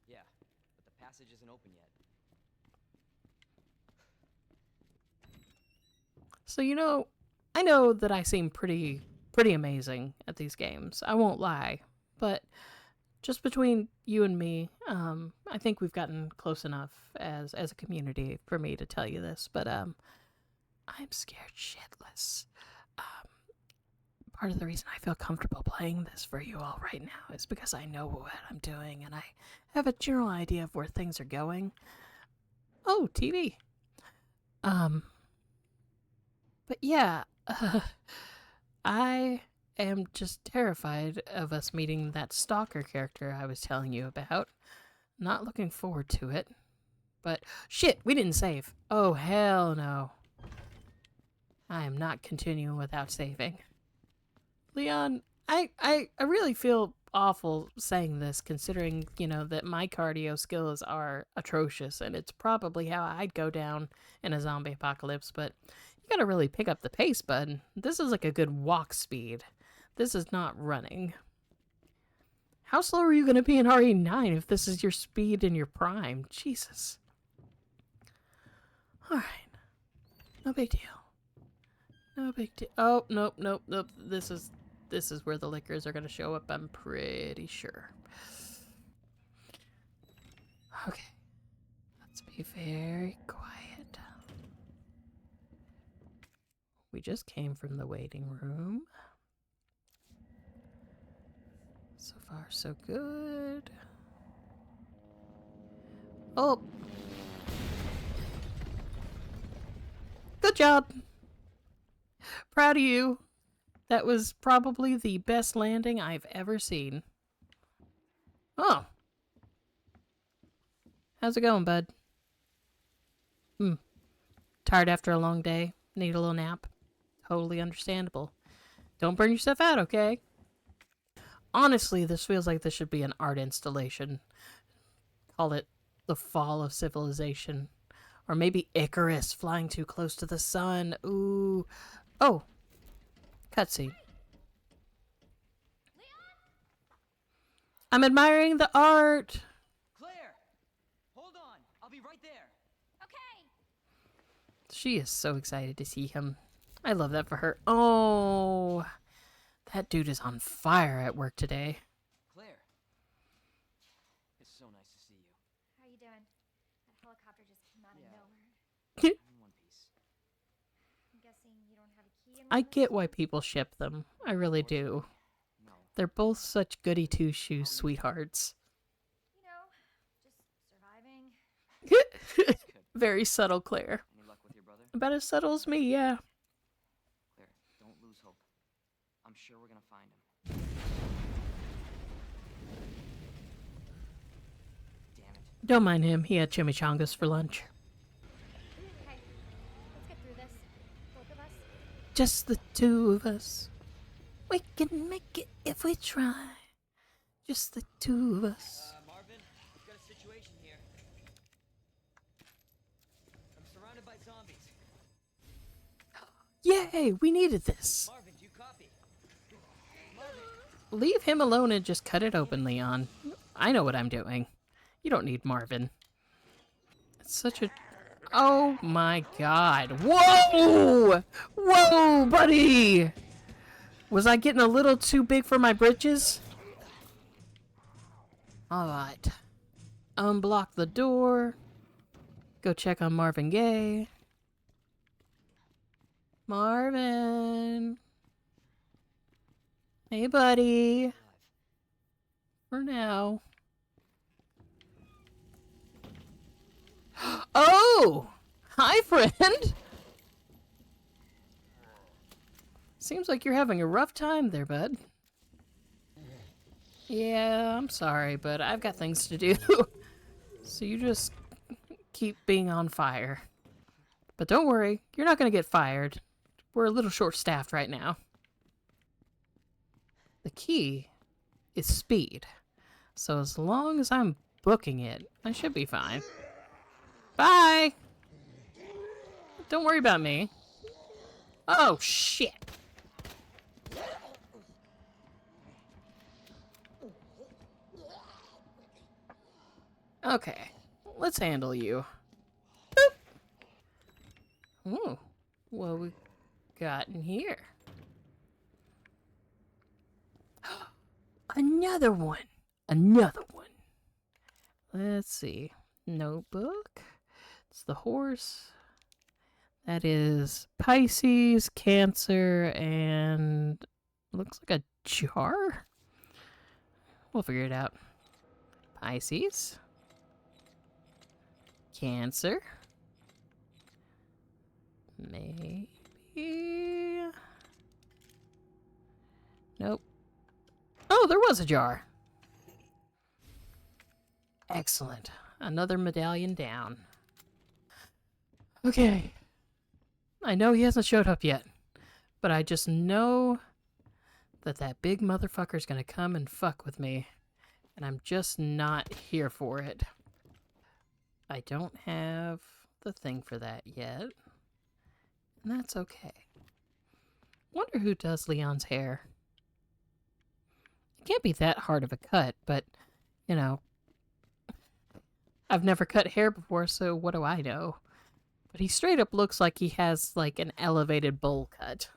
Yeah, but the passage isn't open yet. So, you know, I know that I seem pretty amazing at these games. I won't lie. But just between you and me, I think we've gotten close enough as a community for me to tell you this. But I'm scared shitless. Part of the reason I feel comfortable playing this for you all right now is because I know what I'm doing and I have a general idea of where things are going. Oh, TV. But yeah, I am just terrified of us meeting that stalker character I was telling you about. Not looking forward to it. But shit, we didn't save. Oh, hell no. I am not continuing without saving. Leon, I really feel awful saying this, considering, you know, that my cardio skills are atrocious, and it's probably how I'd go down in a zombie apocalypse, but you gotta really pick up the pace, bud. This is like a good walk speed. This is not running. How slow are you gonna be in RE9 if this is your speed in your prime? Jesus. Alright. No big deal. No big deal. Oh, nope. This is where the liquors are going to show up, I'm pretty sure. Okay. Let's be very quiet. We just came from the waiting room. So far, so good. Oh! Good job. Proud of you. That was probably the best landing I've ever seen. Oh. How's it going, bud? Tired after a long day? Need a little nap? Totally understandable. Don't burn yourself out, okay? Honestly, this feels like this should be an art installation. Call it The Fall of Civilization. Or maybe Icarus flying too close to the sun. Ooh. Oh. Cutscene. I'm admiring the art. Claire! Hold on. I'll be right there. Okay. She is so excited to see him. I love that for her. Oh. That dude is on fire at work today. Claire. It's so nice to see you. How you doing? That helicopter just came out of Yeah. nowhere. I'm in one piece. I'm guessing you don't have a key in I one of get those? why people ship them. I really do. No. They're both such goody two-shoes sweethearts. You know, just surviving. Good. Very subtle, Claire. Any luck with your brother? About as subtle as me, yeah. Claire, don't lose hope. I'm sure we're gonna find him. Damn it. Don't mind him. He had chimichangas for lunch. Okay, let's get through this. Both of us. Just the two of us. We can make it if we try. Just the two of us. Marvin, we've got a situation here. I'm surrounded by zombies. Yay! We needed this. Marvin, do you copy? Leave him alone and just cut it open, Leon. I know what I'm doing. You don't need Marvin. It's such a... Oh my god. Whoa! Whoa, buddy! Was I getting a little too big for my britches? Alright. Unblock the door. Go check on Marvin Gaye. Marvin. Hey, buddy. For now. Oh! Hi, friend! Seems like you're having a rough time there, bud. Yeah, I'm sorry, but I've got things to do. So you just keep being on fire. But don't worry, you're not going to get fired. We're a little short-staffed right now. The key is speed. So as long as I'm booking it, I should be fine. Bye! Don't worry about me. Oh, shit. Okay, let's handle you. Boop. Ooh, what we got in here? Another one. Another one. Let's see. Notebook. It's the horse. That is Pisces, Cancer, and looks like a jar. We'll figure it out. Pisces. Cancer. Maybe. Nope. Oh, there was a jar. Excellent. Another medallion down. Okay. I know he hasn't showed up yet, but I just know that that big motherfucker's gonna come and fuck with me, and I'm just not here for it. I don't have the thing for that yet, and that's okay. Wonder who does Leon's hair. It can't be that hard of a cut, but, you know, I've never cut hair before, so what do I know? But he straight up looks like he has, like, an elevated bowl cut.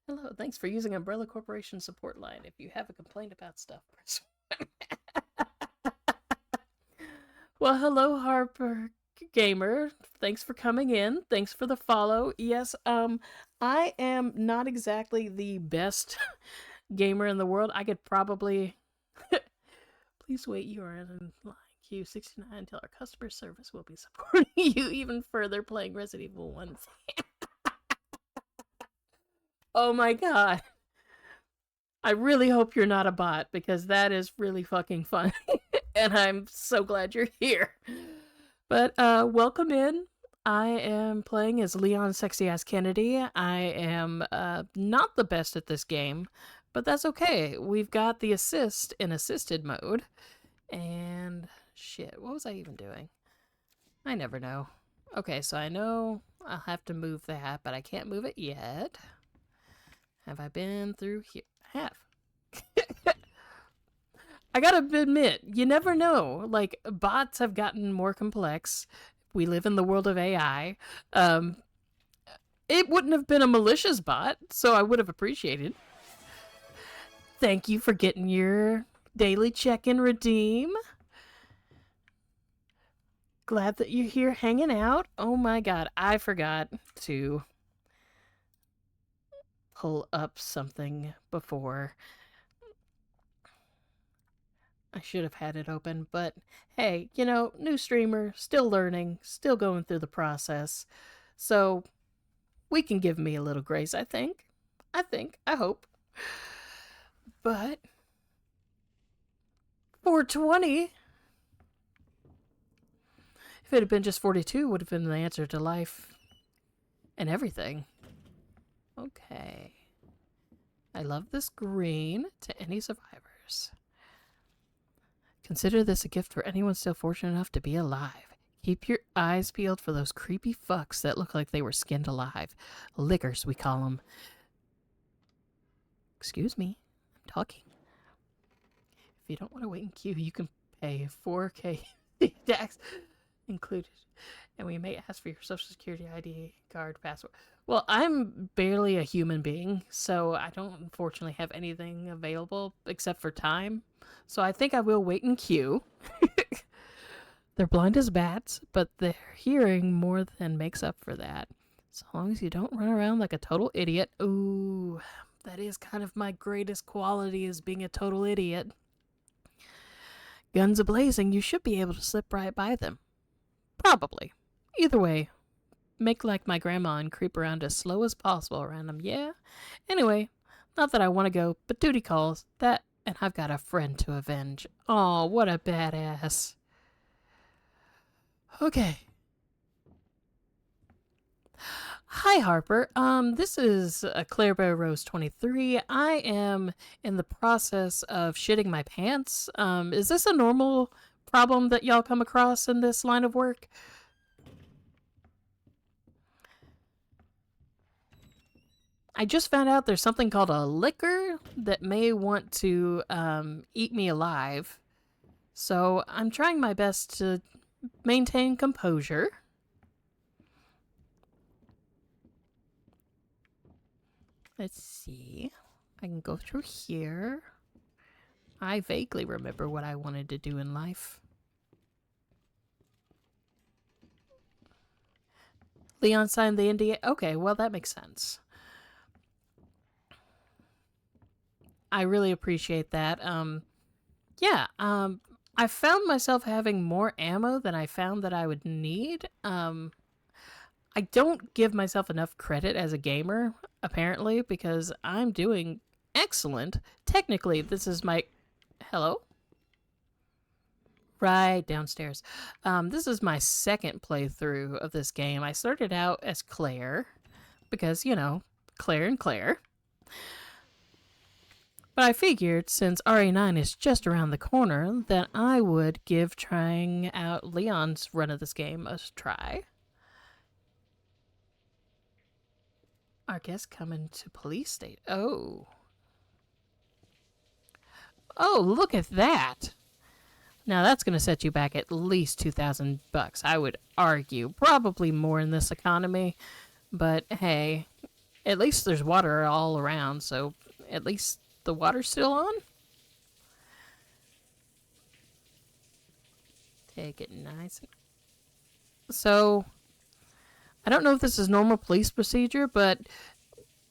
Hello, thanks for using Umbrella Corporation support line. If you have a complaint about stuff, press 1. Well, hello, Harper Gamer. Thanks for coming in. Thanks for the follow. Yes, I am not exactly the best gamer in the world, I could probably... Please wait, you are in line Q69 until our customer service will be supporting you even further playing Resident Evil 1. Oh my god. I really hope you're not a bot, because that is really fucking fun. And I'm so glad you're here. But welcome in. I am playing as Leon Sexy Ass Kennedy. I am not the best at this game, but that's okay. We've got the assist in assisted mode. And shit, what was I even doing? I never know. Okay, so I know I'll have to move that, but I can't move it yet. Have I been through here? I have. I gotta admit, you never know. Like, bots have gotten more complex. We live in the world of AI. It wouldn't have been a malicious bot, so I would have appreciated. Thank you for getting your daily check-in redeem. Glad that you're here hanging out. Oh my god, I forgot to pull up something before. I should have had it open, but hey, you know, new streamer, still learning, still going through the process. So we can give me a little grace, I think. I hope. But 420. If it had been just 42, would have been the answer to life and everything. Okay. I love this green to any survivors. Consider this a gift for anyone still fortunate enough to be alive. Keep your eyes peeled for those creepy fucks that look like they were skinned alive. Lickers, we call them. Excuse me, I'm talking. If you don't want to wait in queue, you can pay 4K tax included. And we may ask for your social security ID card password. Well, I'm barely a human being, so I don't unfortunately have anything available except for time. So I think I will wait in queue. They're blind as bats, but their hearing more than makes up for that. So long as you don't run around like a total idiot. Ooh, that is kind of my greatest quality, is being a total idiot. Guns a-blazing, you should be able to slip right by them. Probably. Either way, make like my grandma and creep around as slow as possible around them, yeah? Anyway, not that I want to go, but duty calls. That, and I've got a friend to avenge. Aw, what a badass. Okay. Hi, Harper. This is Clairebear Rose 23. I am in the process of shitting my pants. Is this a normal problem that y'all come across in this line of work? I just found out there's something called a licker that may want to eat me alive. So I'm trying my best to maintain composure. Let's see. I can go through here. I vaguely remember what I wanted to do in life. Leon signed the NDA. Okay, well, that makes sense. I really appreciate that. Yeah, I found myself having more ammo than I found that I would need. I don't give myself enough credit as a gamer, apparently, because I'm doing excellent. Technically, this is my... Hello? Right downstairs. This is my second playthrough of this game. I started out as Claire, because, you know, Claire and Claire. But I figured, since RE9 is just around the corner, that I would give trying out Leon's run of this game a try. Our guest coming to police state. Oh. Oh, look at that. Now that's going to set you back at least $2,000, I would argue. Probably more in this economy. But hey, at least there's water all around, so at least the water's still on. Take it nice. So, I don't know if this is normal police procedure, but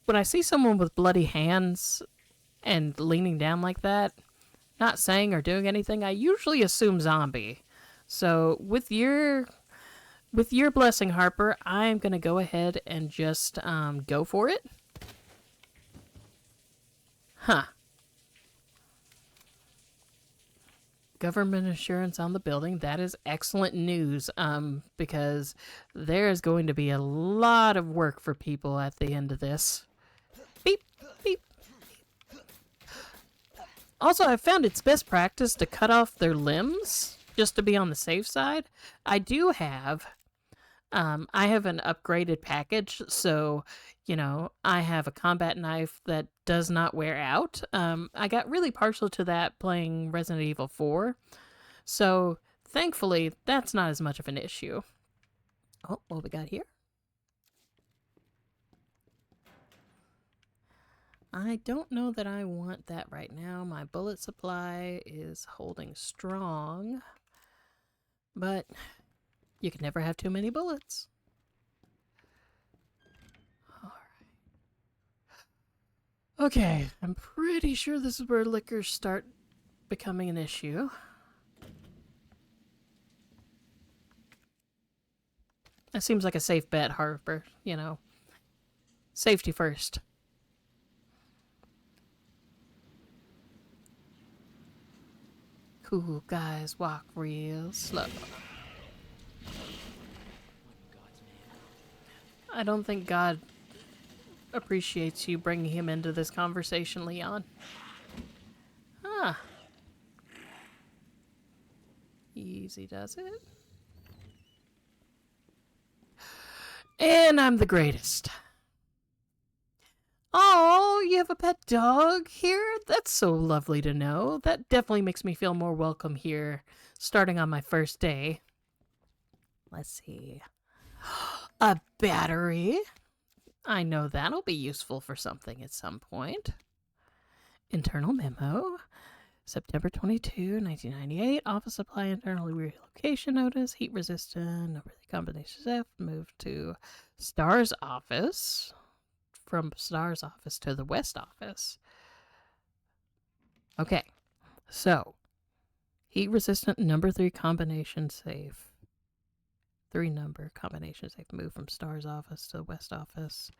when I see someone with bloody hands, and leaning down like that, not saying or doing anything, I usually assume zombie. So with your blessing, Harper, I'm gonna go ahead and just go for it. Huh. Government insurance on the building. That is excellent news, because there is going to be a lot of work for people at the end of this. Beep, beep. Also, I found it's best practice to cut off their limbs, just to be on the safe side. I do have, I have an upgraded package, so, you know, I have a combat knife that does not wear out. I got really partial to that playing Resident Evil 4, so thankfully, that's not as much of an issue. Oh, what we got here? I don't know that I want that right now. My bullet supply is holding strong, but you can never have too many bullets. All right. Okay, I'm pretty sure this is where liquors start becoming an issue. That seems like a safe bet, Harper. You know, safety first. Cool guys walk real slow. I don't think God appreciates you bringing him into this conversation, Leon. Ah. Easy does it. And I'm the greatest. Oh, you have a pet dog here? That's so lovely to know. That definitely makes me feel more welcome here, starting on my first day. Let's see. A battery. I know that'll be useful for something at some point. Internal memo. September 22, 1998. Office supply internal relocation notice. Heat resistant. Over the combination F. Moved to Star's office. From Star's office to the West office. Okay. So. Heat resistant number 3 combination safe. 3-number combination safe. Move from Star's office to the West office.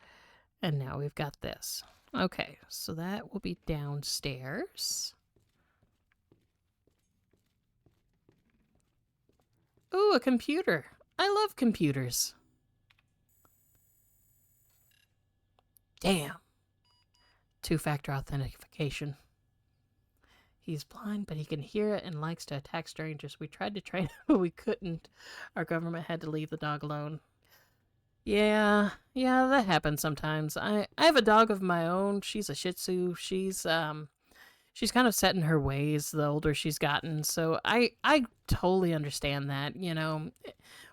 And now we've got this. Okay. So that will be downstairs. Ooh, a computer. I love computers. Damn. 2-factor authentication. He's blind, but he can hear it and likes to attack strangers. We tried to train him, but we couldn't. Our government had to leave the dog alone. Yeah, that happens sometimes. I have a dog of my own. She's a Shih Tzu. She's kind of set in her ways the older she's gotten. So I totally understand that, you know.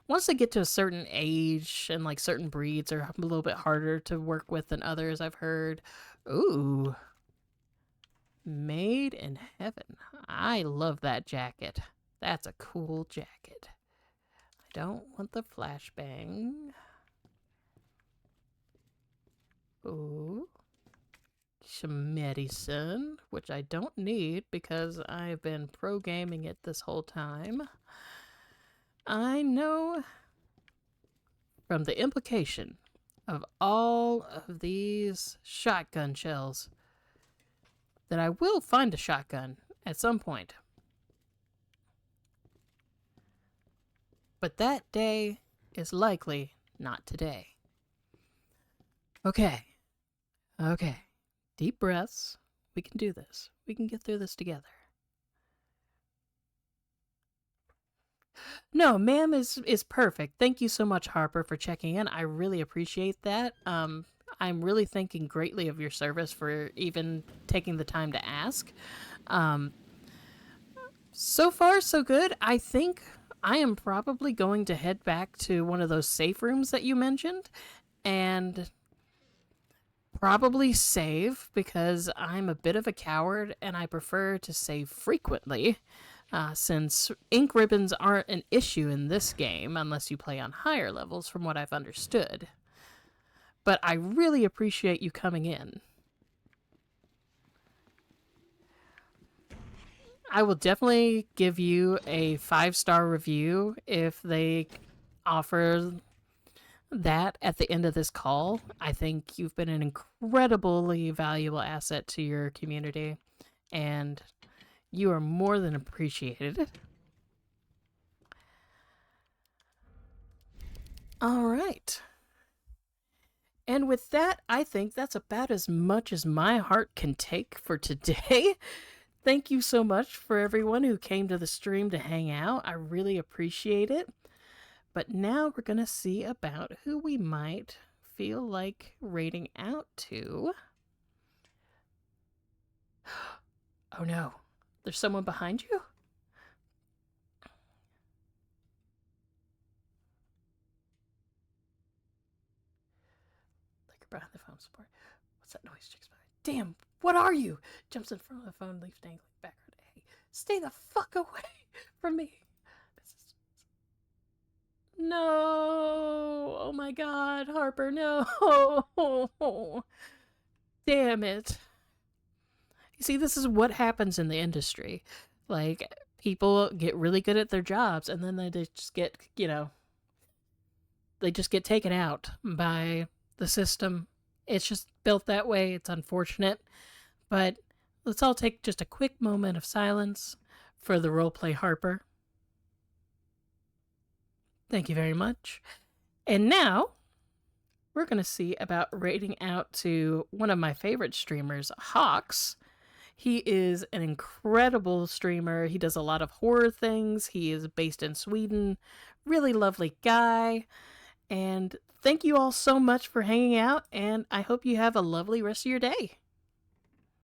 Once they get to a certain age and like certain breeds are a little bit harder to work with than others, I've heard. Ooh. Made in heaven. I love that jacket. That's a cool jacket. I don't want the flashbang. Ooh. Some medicine, which I don't need because I've been pro-gaming it this whole time. I know from the implication of all of these shotgun shells that I will find a shotgun at some point. But that day is likely not today. Okay. Deep breaths. We can do this. We can get through this together. No, ma'am is perfect. Thank you so much, Harper, for checking in. I really appreciate that. I'm really thinking greatly of your service for even taking the time to ask. So far, so good. I think I am probably going to head back to one of those safe rooms that you mentioned and probably save because I'm a bit of a coward and I prefer to save frequently. Since ink ribbons aren't an issue in this game unless you play on higher levels from what I've understood. But I really appreciate you coming in. I will definitely give you a 5-star review if they offer that at the end of this call. I think you've been an incredibly valuable asset to your community, and you are more than appreciated. All right. And with that, I think that's about as much as my heart can take for today. Thank you so much for everyone who came to the stream to hang out. I really appreciate it. But now we're going to see about who we might feel like rating out to. Oh no, there's someone behind you? Like behind the phone support. What's that noise? Chick's behind. Damn, what are you? Jumps in front of the phone, leaves dangling backward. Hey, stay the fuck away from me. No! Oh my god, Harper, no! Damn it. You see, this is what happens in the industry. Like, people get really good at their jobs, and then they just get, they just get taken out by the system. It's just built that way. It's unfortunate. But let's all take just a quick moment of silence for the roleplay Harper. Thank you very much. And now, we're going to see about rating out to one of my favorite streamers, Hawks. He is an incredible streamer. He does a lot of horror things. He is based in Sweden. Really lovely guy. And thank you all so much for hanging out, and I hope you have a lovely rest of your day.